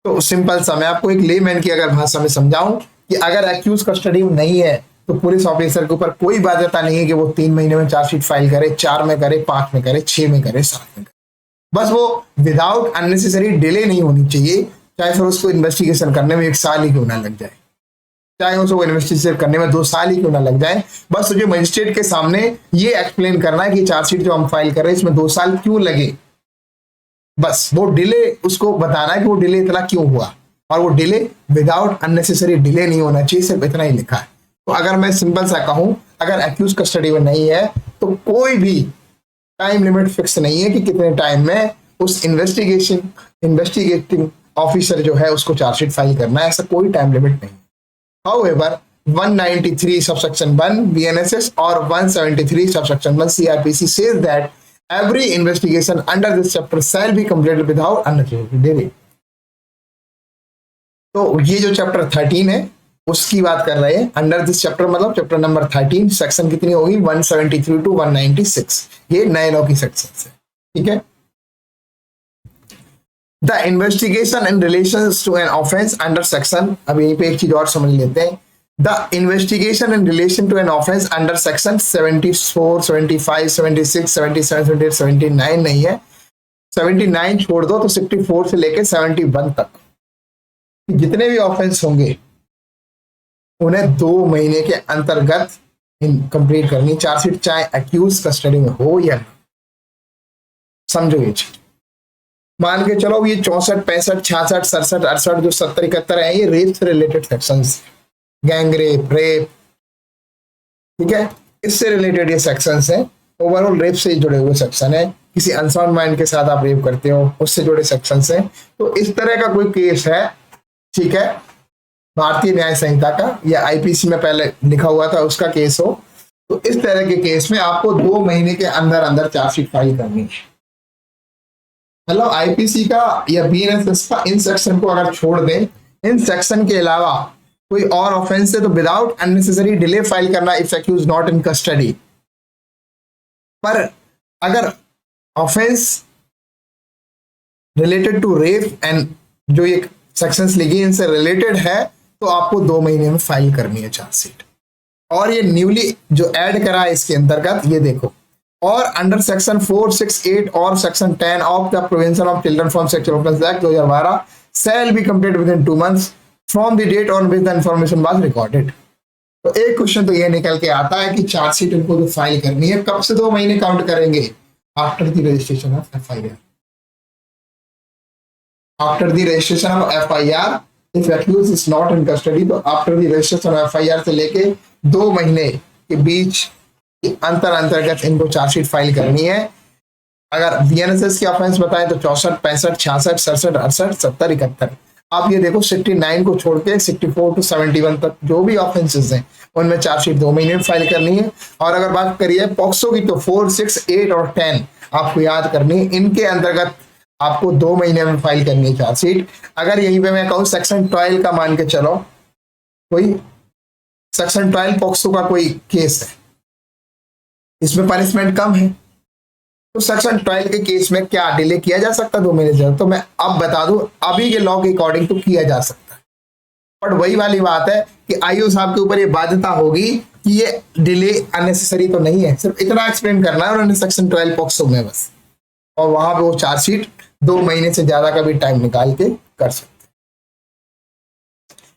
तो सिंपल सा मैं आपको एक लेमैन की अगर भाषा में समझाऊं कि अगर एक्यूज कस्टडी में नहीं है तो पुलिस ऑफिसर के ऊपर कोई बाध्यता नहीं है कि वो 3 महीने में चार्जशीट फाइल करे, 4 में करे, 5 में करे, 6 में करे, 7 में करे। बस वो विदाउट अननेसेसरी डिले नहीं होनी चाहिए, चाहे फिर उसको इन्वेस्टिगेशन करने में 1 साल ही क्यों ना लग जाए, चाहे उसको इन्वेस्टिगेशन करने में 2 साल ही क्यों ना लग जाए। बस तुझे मजिस्ट्रेट के सामने ये एक्सप्लेन करना है कि चार्जशीट जो हम फाइल कर रहे हैं इसमें 2 साल क्यों लगे। बस वो डिले उसको बताना है कि वो डिले इतना क्यों हुआ, और वो डिले विदाउट अननेसेसरी डिले नहीं होना चाहिए, सिर्फ इतना ही लिखा है। तो अगर मैं सिंपल सा कहूं, अगर एक्यूज कस्टडी में नहीं है तो कोई भी टाइम लिमिट फिक्स नहीं है कि कितने टाइम में उस इन्वेस्टिगेटिंग ऑफिसर जो है उसको चार्जशीट फाइल करना है, ऐसा कोई टाइम लिमिट नहीं है। However 193 subsection 1 BNSS or 173 subsection 1 CRPC says that every investigation under this chapter shall be completed without unnecessary delay. तो ये जो चैप्टर 13 है उसकी बात कर रहे हैं। अंडर दिस चैप्टर मतलब चैप्टर नंबर 13 सेक्शन कितनी होगी 173 टू 196, ये नए लॉ की सेक्शन है, ठीक है। The investigation in relation to an offence under section, अब यहीं पे एक चीज और समझ लेते हैं। The investigation in relation to an offence under section 74, 75, 76, 77, 78, 79 नहीं है, 79 छोड़ दो तो 64 से लेके 71 तक जितने भी ऑफेंस होंगे उन्हें 2 महीने के अंतर्गत कंप्लीट करनी चार्जशीट, चाहे एक्यूज कस्टडी में हो या नहीं। समझो ये चीज, मान के चलो ये 64, 65, 66, 67, 68 जो 70, 71 है, ये रेप से related sections, gang rape, rape, ठीक है, इससे रिलेटेड ये सेक्शंस हैं। ओवरऑल रेप से जुड़े हुए सेक्शन है, किसी अनसाउंड माइंड के साथ आप रेप करते हो उससे जुड़े सेक्शंस हैं। तो इस तरह का कोई केस है, ठीक है, भारतीय न्याय संहिता का या आईपीसी में पहले लिखा हुआ था उसका केस हो, तो इस तरह के केस में आपको 2 महीने के अंदर अंदर चार्जशीट फाइल करनी है। मतलब आईपीसी का या बीएनएसएस का इन सेक्शन को अगर छोड़ दें, इन सेक्शन के अलावा कोई और ऑफेंस है तो विदाउट अननेसेसरी डिले फाइल करना if accused not in custody. पर अगर offence related to rape and जो ये सेक्शंस लिखी इनसे रिलेटेड है तो आपको 2 महीने में फाइल करनी है चार्जशीट। और ये न्यूली जो ऐड करा है इसके अंतर्गत ये देखो, और अंडर सेक्शन 468 और section 10 of the prevention of children from sexual offence act 2012 shall be complete within 2 months from the date on which the information was recorded. तो एक क्वेश्चन तो ये निकल के आता है कि चार्जशीट इनको जो फाइल करनी है कब से 2 महीने काउंट करेंगे, after the registration of FIR. After the registration of FIR if accused is not in custody, तो after the registration of FIR से लेके 2 महीने के बीच अंतर्गत इनको चार्जशीट फाइल करनी है। अगर बीएनएसएस की ऑफेंस बताएं तो 64, 65, 66, 67, 68, 70, 71। आप ये देखो 69 को छोड़ के 64 टू 71 तक जो भी ऑफेंसेस हैं उनमें चार्जशीट 2 महीने में फाइल करनी है। और अगर बात करिए पॉक्सो की तो 4, 6, 8 और 10 आपको याद करनी है, इनके अंतर्गत आपको 2 महीने में फाइल करनी है चार्जशीट। अगर यहीं पे मैं कहूँ सेक्शन 12 का मान के चलो, कोई सेक्शन 12 पॉक्सो का कोई केस है, इसमें पनिशमेंट कम है, तो सेक्शन 12 के केस में क्या डिले किया जा सकता है 2 महीने से? तो मैं अब बता दूं अभी के लॉ के अकॉर्डिंग तो किया जा सकता है, बट वही वाली बात है कि आईओ साहब के ऊपर ये बाध्यता होगी कि ये डिले अननेसेसरी तो नहीं है, सिर्फ इतना एक्सप्लेन करना है उन्होंने सेक्शन 12 पॉक्सो में बस, और वहां पे वो चार्जशीट 2 महीने से ज्यादा का भी टाइम निकाल के कर सकते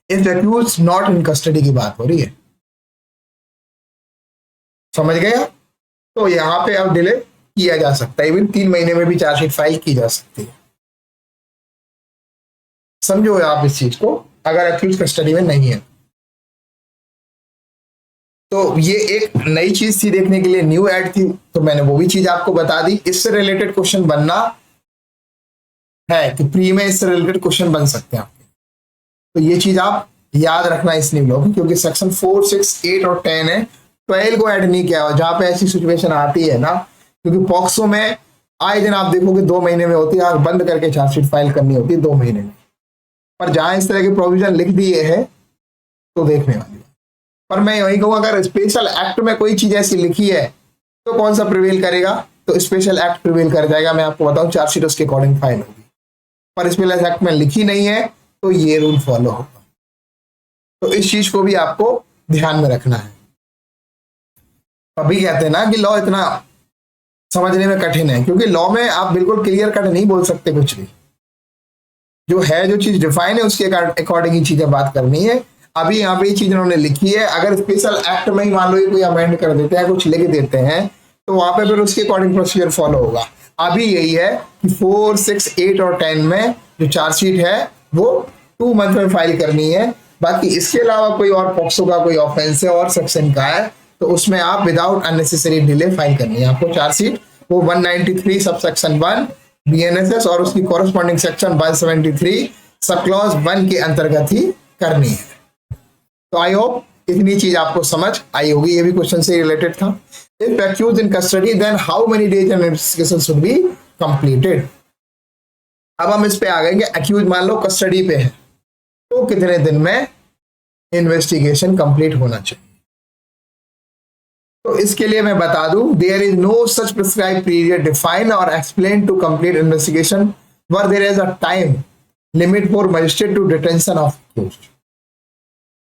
हैं। If accused not in custody की बात हो रही है, समझ गया? तो यहां पे अब डिले किया जा सकता है, इवन 3 महीने में भी चार्जशीट फाइल की जा सकती है। समझो आप इस चीज को, अगर एक्यूज कस्टडी में नहीं है तो ये एक नई चीज थी देखने के लिए, न्यू ऐड थी, तो मैंने वो भी चीज आपको बता दी। इससे रिलेटेड क्वेश्चन बनना है कि प्री में इससे रिलेटेड क्वेश्चन बन सकते हैं आपके, तो ये चीज आप याद रखना इस न्यू लॉ की, क्योंकि सेक्शन 4, 6, 8 और 10 है, 12 को ऐड नहीं किया हुआ। जहां पे ऐसी सिचुएशन आती है ना, क्योंकि पॉक्सो में आए दिन आप देखोगे 2 महीने में होती है, आग बंद करके चार्जशीट फाइल करनी होती है 2 महीने में, पर जहां इस तरह के प्रोविजन लिख दिए है तो देखने वाली। पर मैं वही कहूँ अगर स्पेशल एक्ट में कोई चीज ऐसी लिखी है तो कौन सा प्रिवेल करेगा? तो स्पेशल एक्ट प्रिवेल कर जाएगा। मैं आपको बताऊं चार्जशीट उसके अकॉर्डिंग फाइल होगी, पर स्पेशल एक्ट में लिखी नहीं है तो ये रूल फॉलो होगा। तो इस चीज को भी आपको ध्यान में रखना है। अभी कहते हैं ना कि लॉ इतना समझने में कठिन है, क्योंकि लॉ में आप बिल्कुल क्लियर कट नहीं बोल सकते कुछ भी, जो है जो चीज डिफाइन है उसके अकॉर्डिंग ही चीजें बात करनी है। अभी यहाँ पे ये चीज उन्होंने लिखी है, अगर स्पेशल एक्ट में ही मान लो ये कोई अमेंड कर देते हैं, कुछ लिख देते हैं, तो वहां पे फिर उसके अकॉर्डिंग प्रोसीजर फॉलो होगा। अभी यही है कि 4, 6, 8 और 10 में जो चार्जशीट है वो 2 मंथ में फाइल करनी है। बाकी इसके अलावा कोई और पॉक्सो का कोई ऑफेंस है और सेक्शन का है तो उसमें आप विदाउट अननेसेसरी डिले फाइल करनी है आपको चार्जशीट। वो 193 सबसेक्शन 1 बीएनएसएस और उसकी कॉरेस्पॉन्डिंग सेक्शन 173 सब क्लॉज 1 के अंतर्गत ही करनी है। तो आई होप इतनी चीज आपको समझ आई होगी, ये भी क्वेश्चन से रिलेटेड था। If accused in custody then how many days an investigation should be completed. अब हम इस पे आ गए, एक्यूज मान लो कस्टडी पे है तो कितने दिन में इन्वेस्टिगेशन कंप्लीट होना चाहिए। तो इसके लिए मैं बता दूं, there is no such prescribe period define और explain to complete investigation where there is a time limit for magistrate to detention of accused.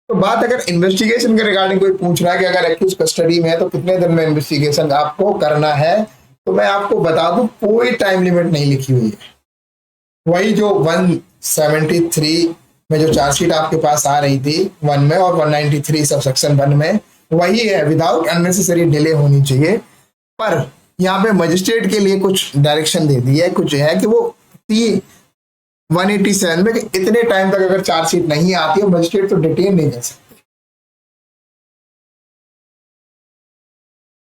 तो बात अगर इन्वेस्टिगेशन के रिगार्डिंग कोई पूछ रहा है कि अगर एक्यूज कस्टडी में है तो कितने दिन में इन्वेस्टिगेशन आपको करना है, तो मैं आपको बता दूं कोई टाइम लिमिट नहीं लिखी हुई है। वही जो 173 में जो चार्जशीट आपके पास आ रही थी 1 में और 193 सब सेक्शन 1 में, वही है, विदाउट अननेसेसरी डिले होनी चाहिए। पर यहाँ पे मजिस्ट्रेट के लिए कुछ डायरेक्शन दे दी है, कुछ है कि वो 187 में कि इतने टाइम तक अगर चार्जशीट नहीं आती है मजिस्ट्रेट तो डिटेन नहीं कर सकते।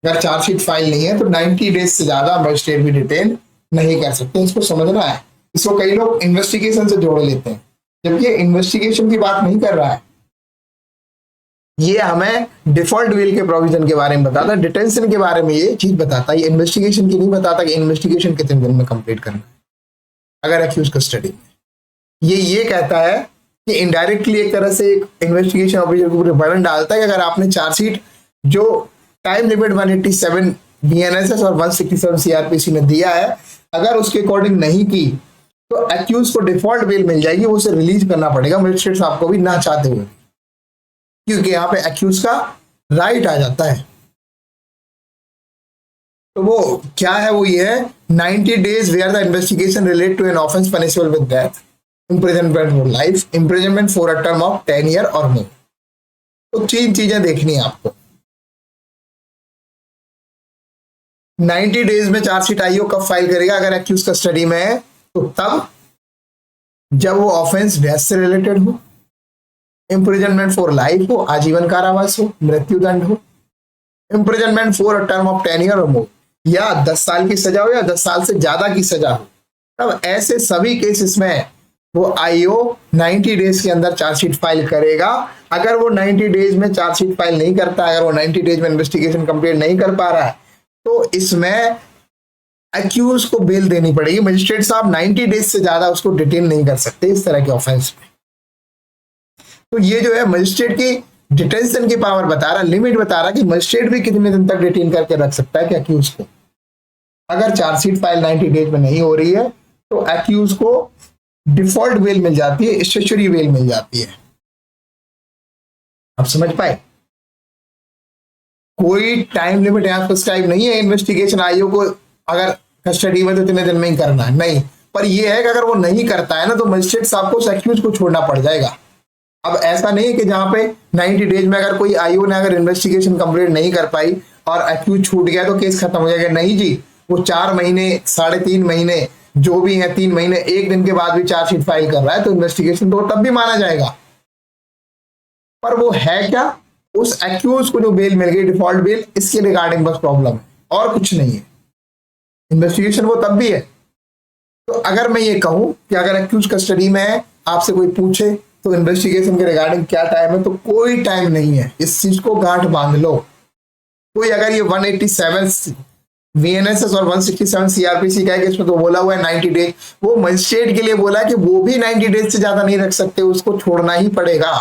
अगर चार्जशीट फाइल नहीं है तो 90 डेज से ज्यादा मजिस्ट्रेट भी डिटेन नहीं कर सकते। इसको समझना है। इसको कई लोग इन्वेस्टिगेशन से जोड़ लेते हैं, जबकि इन्वेस्टिगेशन की बात नहीं कर रहा है। ये हमें डिफॉल्ट बेल के प्रोविजन के बारे में बताता है, डिटेंशन के बारे में ये चीज बताता है, ये इन्वेस्टिगेशन की नहीं बताता कि इन्वेस्टिगेशन कितने दिन में कंप्लीट करना है अगर एक्यूज कस्टडी में। ये कहता है कि इनडायरेक्टली एक तरह से एक इन्वेस्टिगेशन ऑफिसर के ऊपर बर्डन डालता है कि अगर आपने चार्जशीट जो टाइम लिमिट 187 बीएनएसएस और 167 सीआरपीसी ने दिया है, अगर उसके अकॉर्डिंग नहीं की तो एक्यूज को डिफॉल्ट बेल मिल जाएगी, वो उसे रिलीज करना पड़ेगा मजिस्ट्रेट साहब को भी ना चाहते हुए, क्योंकि यहाँ पे एक्यूज का राइट आ जाता है। तो वो क्या है, वो ये है 90 days where the investigation relate to an offence punishable with death, imprisonment for life, imprisonment for a term of 10 year or more। तो 3 चीजें देखनी है आपको। 90 डेज में चार्जशीट आईओ कब फाइल करेगा अगर एक्यूज कस्टडी में है, तो तब जब वो ऑफेंस डेथ से रिलेटेड हो, इम्प्रिजनमेंट फॉर लाइफ हो, आजीवन कारावास हो, मृत्युदंड हो, imprisonment for a term of 10 year और मोर, या 10 साल की सजा हो या 10 साल से ज्यादा की सजा हो। तब ऐसे सभी केसेस में वो आईओ 90 डेज के अंदर चार्जशीट फाइल करेगा। अगर वो 90 डेज में चार्जशीट फाइल नहीं करता, अगर वो 90 डेज में इन्वेस्टिगेशन कंप्लीट नहीं कर पा रहा है, तो इसमें एक्यूज को बेल देनी पड़ेगी। मजिस्ट्रेट साहब 90 डेज से ज्यादा उसको डिटेन नहीं कर सकते इस तरह के ऑफेंस में। तो ये जो है मजिस्ट्रेट की डिटेंशन की पावर बता रहा, लिमिट बता रहा कि मजिस्ट्रेट भी कितने दिन तक डिटेन करके रख सकता है कि एक्यूज को। अगर चार्जशीट फाइल 90 डेज में नहीं हो रही है तो एक्यूज को डिफॉल्ट बेल मिल जाती है, स्टेचुरी बेल मिल जाती है। आप समझ पाए? कोई टाइम लिमिट यहां प्रिस्क्राइब नहीं है इन्वेस्टिगेशन आईओ को अगर कस्टडी में तो इतने दिन में ही करना है, नहीं। पर यह है कि अगर वो नहीं करता है ना तो मजिस्ट्रेट साहब को उस एक्यूज को छोड़ना पड़ जाएगा। अब ऐसा नहीं है कि जहां पे 90 डेज में अगर कोई आईओ ने अगर इन्वेस्टिगेशन कंप्लीट नहीं कर पाई और एक्यूज छूट गया तो केस खत्म हो जाएगा। नहीं जी, वो 4 महीने 3.5 महीने जो भी है, 3 महीने 1 दिन के बाद भी चार्जशीट फाइल कर रहा है तो इन्वेस्टिगेशन तो तब भी माना जाएगा। पर वो है क्या, उस एक्यूज को जो बेल मिल गई डिफॉल्ट बेल, इसके रिगार्डिंग बस प्रॉब्लम है और कुछ नहीं है। इन्वेस्टिगेशन वो तब भी है। तो अगर मैं ये कहूं कि अगर एक्यूज कस्टडी में है, आपसे कोई पूछे तो इन्वेस्टिगेशन के रिगार्डिंग क्या टाइम है, तो कोई टाइम नहीं है। इस चीज को गांठ बांध लो। कोई अगर ये 187 वीएनएसएस और 167 सीआरपीसी का है कि इसमें तो बोला हुआ है 90 डेज, वो मजिस्ट्रेट के लिए बोला है कि वो भी 90 डेज से ज्यादा नहीं रख सकते, उसको छोड़ना ही पड़ेगा।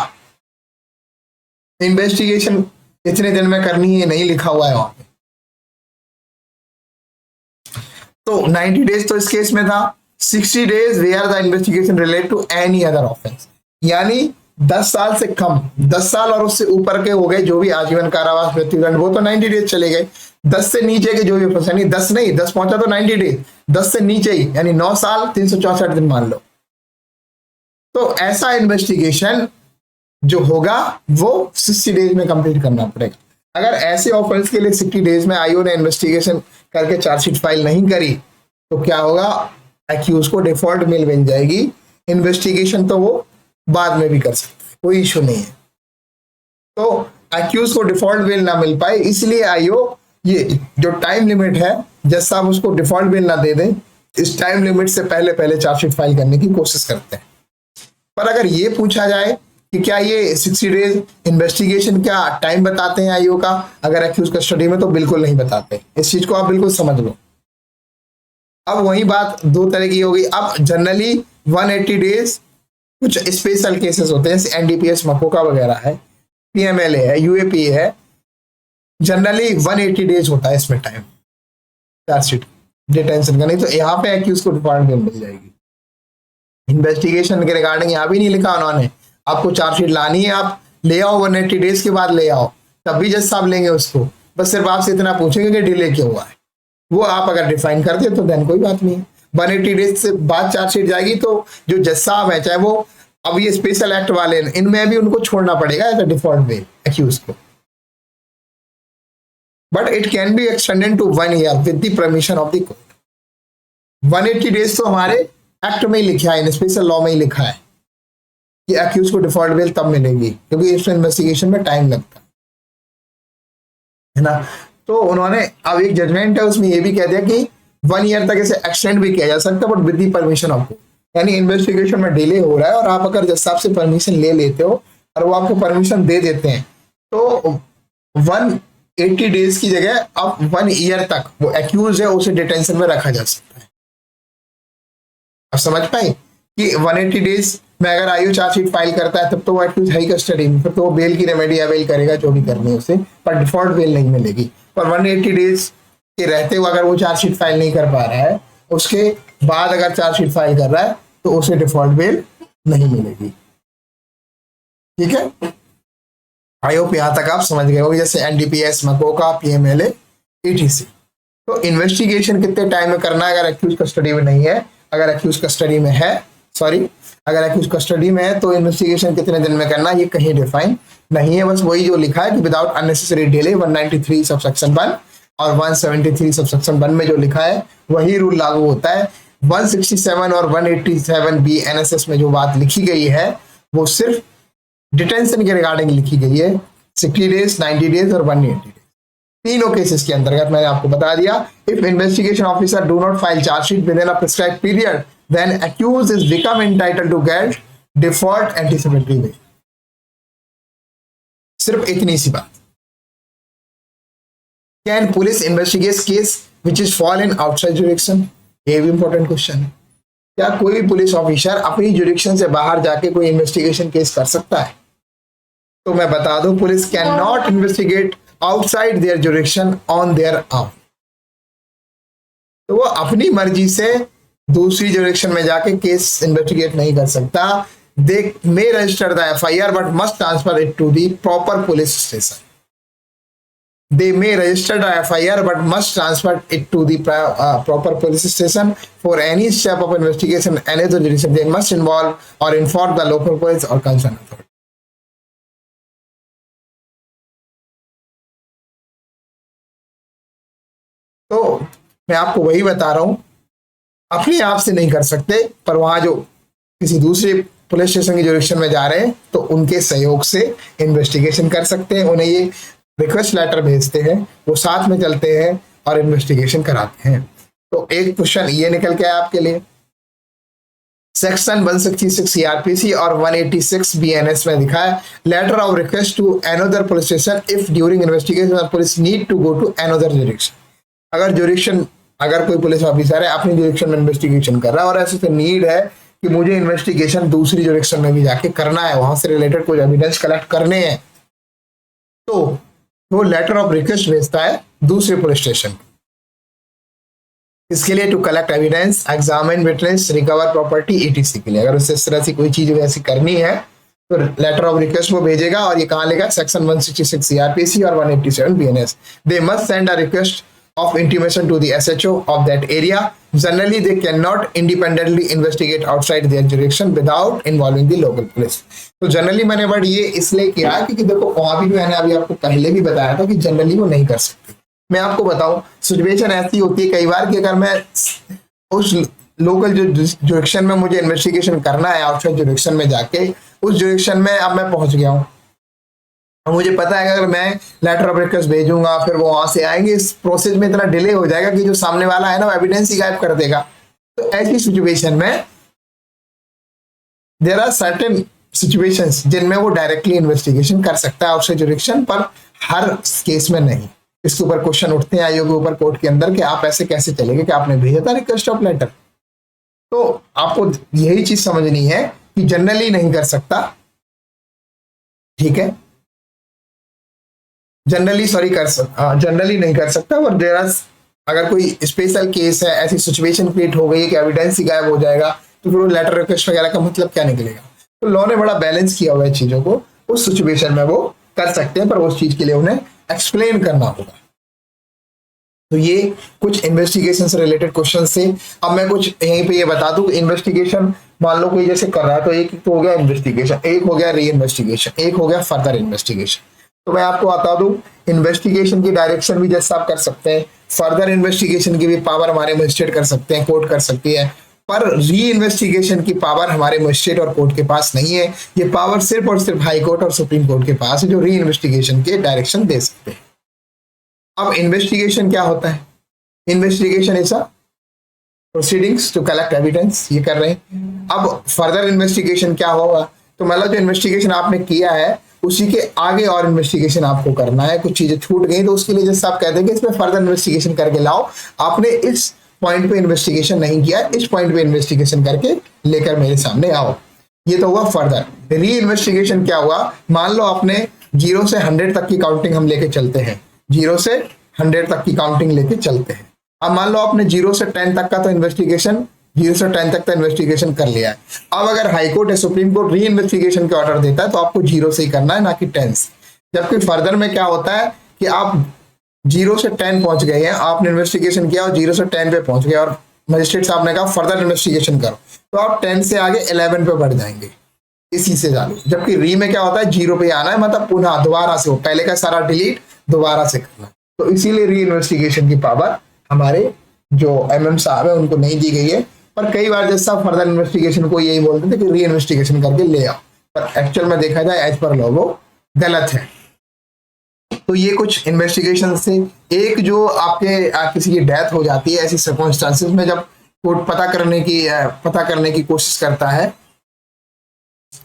इन्वेस्टिगेशन इतने दिन में करनी है नहीं लिखा हुआ है वहां पे। तो 90 डेज तो इस केस में था। 60 days where the investigation relate to any other offence, यानी 10 साल से कम, 10 साल और उससे ऊपर के हो गए जो भी आजीवन कारावास, मृत्युदंड, वो तो 90 डेज चले गए। 10 से नीचे के जो भी ऑफेंस, यानी 10 नहीं, 10 पहुंचा तो 90 डेज, 10 से नीचे ही यानी 9 साल 364 दिन मान लो। तो ऐसा इन्वेस्टिगेशन जो होगा वो 60 डेज में कंप्लीट करना पड़ेगा। अगर ऐसे ऑफेंस के लिए 60 डेज में आईओ ने इन्वेस्टिगेशन करके चार्जशीट फाइल नहीं करी तो क्या होगा, एक्यूज को डिफॉल्ट मेल मिल जाएगी। इन्वेस्टिगेशन तो वो बाद में भी कर सकते हैं, कोई इशू नहीं है। तो एक्यूज को डिफॉल्ट बेल ना मिल पाए इसलिए आईओ ये जो टाइम लिमिट है, जज साहब उसको डिफॉल्ट बेल ना दे दें, इस टाइम लिमिट से पहले पहले चार्जशीट फाइल करने की कोशिश करते हैं। पर अगर ये पूछा जाए कि क्या ये 60 डेज इन्वेस्टिगेशन क्या टाइम बताते हैं आईओ का अगर एक्यूज कस्टडी में, तो बिल्कुल नहीं बताते। इस चीज को आप बिल्कुल समझ लो। अब वही बात दो तरह की हो गई। अब जनरली 180 डेज, कुछ स्पेशल केसेस होते हैं जैसे एनडीपीएस मकोका वगैरह है, पीएमएलए है, यूएपी है, जनरली 180 डेज होता है इसमें टाइम चार्जशीट डिटेंशन का। नहीं तो यहाँ पे एक्यूज को डिपार्टमेंट मिल जाएगी। इन्वेस्टिगेशन के रिगार्डिंग यहाँ भी नहीं लिखा उन्होंने, आपको चार्जशीट लानी है, आप ले आओ 180 डेज के बाद ले आओ, तब भी जज साहब लेंगे उसको। बस सिर्फ आपसे इतना पूछेंगे कि डिले क्यों हुआ है, वो आप अगर डिफाइन करते तो देन कोई बात नहीं है। 180 डेज से बाद चार्जशीट जाएगी तो जो जज साहब है, चाहे वो अब ये स्पेशल एक्ट वाले इनमें भी उनको छोड़ना पड़ेगा as a default way accused को, but it can be extended to 1 year with the permission of the court. 180 days तो हमारे एक्ट में ही लिखा है, इन स्पेशल लॉ में ही लिखा है कि एक्यूज को डिफॉल्ट बेल तब मिलेगी क्योंकि इसमें इन्वेस्टिगेशन में टाइम लगता है ना। तो उन्होंने अब एक जजमेंट है उसमें ये भी कह दिया कि 1 ईयर तक इसे एक्सटेंड भी किया जा सकता है but with the permission of court. यानी इन्वेस्टिगेशन में डिले हो रहा है और आप अगर जज साहब से परमिशन ले लेते हो और वो आपको परमिशन दे देते हैं तो 180 डेज की जगह अब 1 ईयर तक वो एक्यूज है उसे डिटेंशन में रखा जा सकता है। अब समझ पाए कि 180 डेज में अगर आईओ चार्जशीट फाइल करता है तब तो वो एक्यूज है कस्टडी में, फिर तो वो बेल की रेमेडी अवेल करेगा जो भी करनी है उसे, पर डिफॉल्ट बेल नहीं मिलेगी। पर 180 डेज के रहते हुए अगर वो चार्जशीट फाइल नहीं कर पा रहा है, उसके बाद अगर चार्जशीट फाइल कर रहा है तो उसे डिफॉल्ट बेल नहीं मिलेगी। ठीक है, आई होप यहां तक आप समझ गए होंगे, जैसे एनडीपीएस, मकोका, पीएमएलए, ईटीसी। तो इन्वेस्टिगेशन कितने टाइम में करना है अगर एक्यूज कस्टडी में नहीं है, अगर एक्यूज कस्टडी में है, अगर एक्यूज कस्टडी में है तो इन्वेस्टिगेशन कितने दिन में करना ये कहीं डिफाइन नहीं है। बस वही जो लिखा है कि विदाउट अननेसेसरी डिले 193 सबसेक्शन 1 और 173 सबसेक्शन 1 में जो लिखा है वही रूल लागू होता है। 167 और 187 बी एनएसएस में जो बात लिखी गई है वो सिर्फ डिटेंशन के रिगार्डिंग लिखी गई है, 60 डेज, 90 डेज और 180 डेज। तीनों केसेस के अंतर्गत मैंने आपको बता दिया, if investigation officer do not file chargesheet within a prescribed period then accused is become entitled to get default anticipatory bail। सिर्फ इतनी सी बात। Can police investigate case which is fall in outside jurisdiction, ये भी important question है। क्या कोई भी police officer अपनी जुरिडिक्शन से बाहर जाके कोई इन्वेस्टिगेशन केस कर सकता है? तो मैं बता दूं, police can not investigate outside their jurisdiction on their own. तो वो अपनी मर्जी से दूसरी जुरिडिक्शन में जाके केस इन्वेस्टिगेट नहीं कर सकता। They may register the FIR but must transfer it to the proper police station. They may register the FIR but must transfer it to the proper police station for any step of investigation any other jurisdiction. They must involve or inform the local police or concerned authority. तो मैं आपको वही बता रहा हूं, अपने आप से नहीं कर सकते, पर वहां जो किसी दूसरे पुलिस स्टेशन की जुरिडिक्शन में जा रहे हैं तो उनके सहयोग से इन्वेस्टिगेशन कर सकते हैं। उन्हें ये रिक्वेस्ट लेटर भेजते हैं, वो साथ में चलते हैं और इन्वेस्टिगेशन कराते हैं। तो एक क्वेश्चन ये निकल के आया आपके लिए, सेक्शन 166 सीआरपीसी और 186 बीएनएस में लिखा है letter of request to another police station if during investigation police need to go to another jurisdiction. अगर कोई पुलिस ऑफिसर है अपनी जुरिडिक्शन में इन्वेस्टिगेशन कर रहा है और ऐसे नीड है कि मुझे इन्वेस्टिगेशन दूसरी जुरिडिक्शन में भी जाके करना है, वहां से रिलेटेड कुछ एविडेंस कलेक्ट करने हैं, तो वो लेटर ऑफ रिक्वेस्ट भेजता है दूसरे पुलिस स्टेशन। इसके लिए to collect evidence, examine witness, recover property, ETC के लिए। अगर उससे इस तरह से कोई चीज वैसी करनी है तो लेटर ऑफ रिक्वेस्ट वो भेजेगा। और ये कहाँ लेगा, सेक्शन 166 सीआरपीसी और 187 BNS. They must send a request of intimation to the SHO of that area. Generally, they cannot independently investigate outside their jurisdiction without involving the local police. तो generally मैंने word ये इसलिए किया क्योंकि देखो वहां भी मैंने अभी आपको पहले भी बताया था कि जनरली वो नहीं कर सकते। मैं आपको बताऊं, सिचुएशन ऐसी होती है कई बार कि अगर मैं उस लोकल जो जुरिडिक्शन में मुझे इन्वेस्टिगेशन करना है आउटसाइड जुरिडिक्शन में जाके, उस जुरिडिक्शन में अब मैं पहुंच गया हूँ और मुझे पता है कि अगर मैं लेटर ऑफ रिक्वेस्ट भेजूंगा फिर वो वहां से आएंगे, इस प्रोसेस में इतना डिले हो जाएगा कि जो सामने वाला है ना वो एविडेंस ही गायब कर देगा। तो ऐसी सिचुएशन में देयर आर सर्टेन सिचुएशंस जिनमें वो डायरेक्टली इन्वेस्टिगेशन कर सकता है आउटसाइड जुरिडिक्शन, पर हर केस में नहीं। इसके ऊपर क्वेश्चन उठते हैं आयोग के ऊपर कोर्ट के अंदर कि आप ऐसे कैसे चलेंगे कि आपने भेजा था रिक्वेस्ट ऑफ लेटर। तो आपको यही चीज समझनी है कि जनरली नहीं कर सकता, ठीक है, जनरली नहीं कर सकता। और देयर आर, अगर कोई स्पेशल केस है, ऐसी सिचुएशन क्रिएट हो गई कि एविडेंस ही गायब हो जाएगा, तो फिर वो लेटर रिक्वेस्ट वगैरह का मतलब क्या निकलेगा। तो लॉ ने बड़ा बैलेंस किया हुआ है चीजों को, उस सिचुएशन में वो कर सकते हैं, पर उस चीज के लिए उन्हें एक्सप्लेन करना होगा। तो ये कुछ इन्वेस्टिगेशन से रिलेटेड क्वेश्चन से। अब मैं कुछ यहीं पे ये बता दूं, इन्वेस्टिगेशन मान लो कोई जैसे कर रहा है, तो एक तो हो गया इन्वेस्टिगेशन, एक हो गया री इन्वेस्टिगेशन, एक हो गया फर्दर इन्वेस्टिगेशन। तो मैं आपको बता दूं, इन्वेस्टिगेशन की डायरेक्शन भी जैसा आप कर सकते हैं, फर्दर इन्वेस्टिगेशन की भी पावर हमारे मजिस्ट्रेट कर सकते हैं, कोर्ट कर सकती है, पर री इन्वेस्टिगेशन की पावर हमारे मजिस्ट्रेट और कोर्ट के पास नहीं है। ये पावर सिर्फ और सिर्फ हाई कोर्ट और सुप्रीम कोर्ट के पास है, जो री इन्वेस्टिगेशन के डायरेक्शन दे सकते हैं। अब इन्वेस्टिगेशन क्या होता है? इन्वेस्टिगेशन ऐसा प्रोसीडिंग्स टू कलेक्ट एविडेंस, ये कर रहे हैं। अब फर्दर इन्वेस्टिगेशन क्या होगा? तो मतलब जो इन्वेस्टिगेशन आपने किया है उसी के आगे और इन्वेस्टिगेशन आपको करना है। कुछ चीजें छूट गई तो उसके लिए जैसे आप कहते हैं कि इसमें फर्दर इन्वेस्टिगेशन करके लाओ, आपने इस पॉइंट पे इन्वेस्टिगेशन नहीं किया, इस पॉइंट पे इन्वेस्टिगेशन करके लेकर मेरे सामने आओ। ये तो हुआ फर्दर। री इन्वेस्टिगेशन क्या हुआ? मान लो आपने 0 से 100 तक की काउंटिंग हम लेके चलते हैं, 0 से 100 तक की काउंटिंग लेके चलते हैं। अब मान लो आपने 0 से 10 तक का तो इन्वेस्टिगेशन, 0 से 10 तक का इन्वेस्टिगेशन कर लिया है। अब अगर हाई कोर्ट या सुप्रीम कोर्ट री इन्वेस्टिगेशन के ऑर्डर देता है तो आपको 0 से ही करना है, ना कि 10 से। जबकि फर्दर में क्या होता है कि आप 0 से 10 पहुंच गए हैं, आपने इन्वेस्टिगेशन किया और 0 से 10 पे पहुंच गए और मजिस्ट्रेट साहब ने कहा फर्दर इन्वेस्टिगेशन करो, तो आप 10 से आगे 11 पे बढ़ जाएंगे, इसी से जाने। जबकि री में क्या होता है, 0 पे आना है, मतलब पुनः दोबारा से हो, पहले का सारा डिलीट दोबारा से करना। तो इसीलिए री इन्वेस्टिगेशन की पावर हमारे जो एमएम साहब है उनको नहीं दी गई है। पर कई बार जैसा फर्दर इन्वेस्टिगेशन को यही बोलते थे कि री इन्वेस्टिगेशन करके ले आओ, पर एक्चुअल में देखा जाए एज पर लॉ वो गलत है। तो ये कुछ इन्वेस्टिगेशन से, एक जो आपके किसी की डेथ हो जाती है ऐसी सर्कमस्टांसेस में, जब कोर्ट पता करने की कोशिश करता है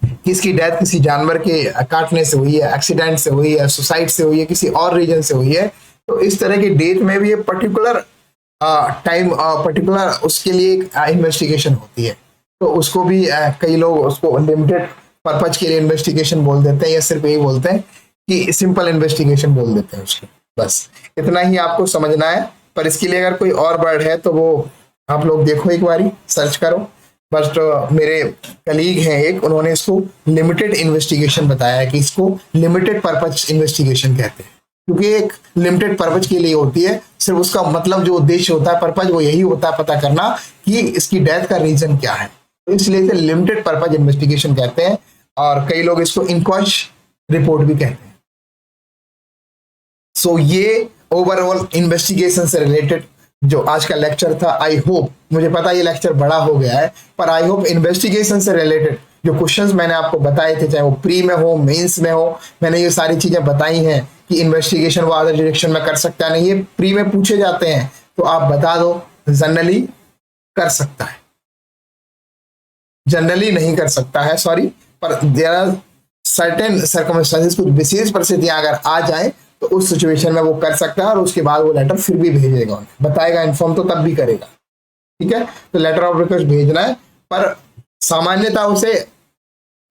कि इसकी डेथ किसी जानवर के काटने से हुई है, एक्सीडेंट से हुई है, सुसाइड से हुई है, किसी और रीजन से हुई है, तो इस तरह की डेथ में भी ये पर्टिकुलर टाइम पर्टिकुलर उसके लिए इन्वेस्टिगेशन होती है। तो उसको भी कई लोग उसको लिमिटेड पर्पज के लिए इन्वेस्टिगेशन बोल देते हैं, या सिर्फ यही बोलते हैं कि सिंपल इन्वेस्टिगेशन बोल देते हैं उसको। बस इतना ही आपको समझना है। पर इसके लिए अगर कोई और वर्ड है तो वो आप लोग देखो, एक बारी सर्च करो। बस तो मेरे कलीग हैं एक, उन्होंने इसको लिमिटेड इन्वेस्टिगेशन बताया है कि इसको लिमिटेड पर्पज इन्वेस्टिगेशन कहते हैं, क्योंकि एक लिमिटेड पर्पज के लिए होती है। सिर्फ उसका मतलब जो उद्देश्य होता है, पर्पज, वो यही होता है पता करना कि इसकी डेथ का रीजन क्या है। तो इसलिए इसे लिमिटेड पर्पज इन्वेस्टिगेशन कहते हैं, और कई लोग इसको इंक्वायरी रिपोर्ट भी कहते हैं। सो ये ओवरऑल इन्वेस्टिगेशन से रिलेटेड जो आज का लेक्चर था। आई होप, मुझे पता ये लेक्चर बड़ा हो गया है, पर आई होप इन्वेस्टिगेशन से रिलेटेड जो क्वेश्चंस मैंने आपको बताए थे, चाहे वो प्री में हो, मेंस में हो, मैंने ये सारी चीजें बताई हैं कि इन्वेस्टिगेशन वो अदर डायरेक्शन में कर सकता नहीं। ये प्री में पूछे जाते हैं तो आप बता दो, जनरली कर सकता है, जनरली नहीं कर सकता है, सॉरी, पर देयर आर सर्टेन सर्कमस्टेंसेस, कुछ विशेष परिस्थितियां अगर आ जाए तो उस सिचुएशन में वो कर सकता है, और उसके बाद वो लेटर फिर भी भेजेगा, बताएगा, इन्फॉर्म तो तब भी करेगा। ठीक है, तो लेटर ऑफ रिक्वेस्ट भेजना है, पर सामान्यतः उसे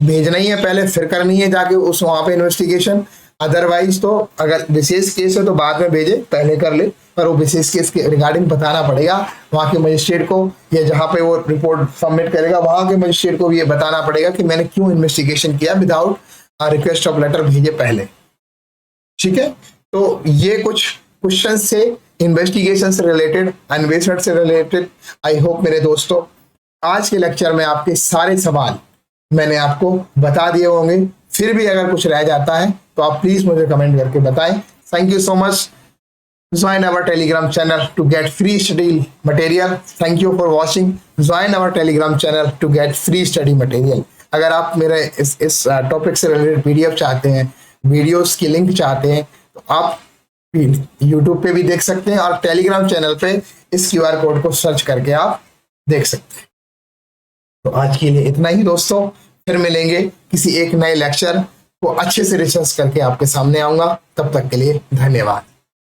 भेजना ही है पहले, फिर करनी है जाके उस वहां पे इन्वेस्टिगेशन। अदरवाइज तो अगर विशेष केस है तो बाद में भेजे, पहले कर ले, पर वो विशेष केस के रिगार्डिंग बताना पड़ेगा वहां के मजिस्ट्रेट को, या जहां पे वो रिपोर्ट सबमिट करेगा वहां के मजिस्ट्रेट को भी ये बताना पड़ेगा कि मैंने क्यों इन्वेस्टिगेशन किया विदाउट रिक्वेस्ट ऑफ लेटर भेजे पहले। ठीक है, तो ये कुछ क्वेश्चन से इन्वेस्टिगेशन से रिलेटेड, अन्वेषण से रिलेटेड। आई होप मेरे दोस्तों आज के लेक्चर में आपके सारे सवाल मैंने आपको बता दिए होंगे। फिर भी अगर कुछ रह जाता है तो आप प्लीज मुझे कमेंट करके बताएं। Thank you so much. Join our Telegram channel to get free study material. Thank you for watching. Join our Telegram channel to get free study material. अगर आप मेरे इस टॉपिक से रिलेटेड पीडीएफ चाहते हैं, वीडियोस की लिंक चाहते हैं, तो आप यूट्यूब पे भी देख सकते हैं, और टेलीग्राम चैनल पे इस क्यूआर कोड को सर्च करके आप देख सकते हैं। तो आज के लिए इतना ही दोस्तों, फिर मिलेंगे किसी एक नए लेक्चर को अच्छे से रिसर्च करके आपके सामने आऊंगा। तब तक के लिए धन्यवाद।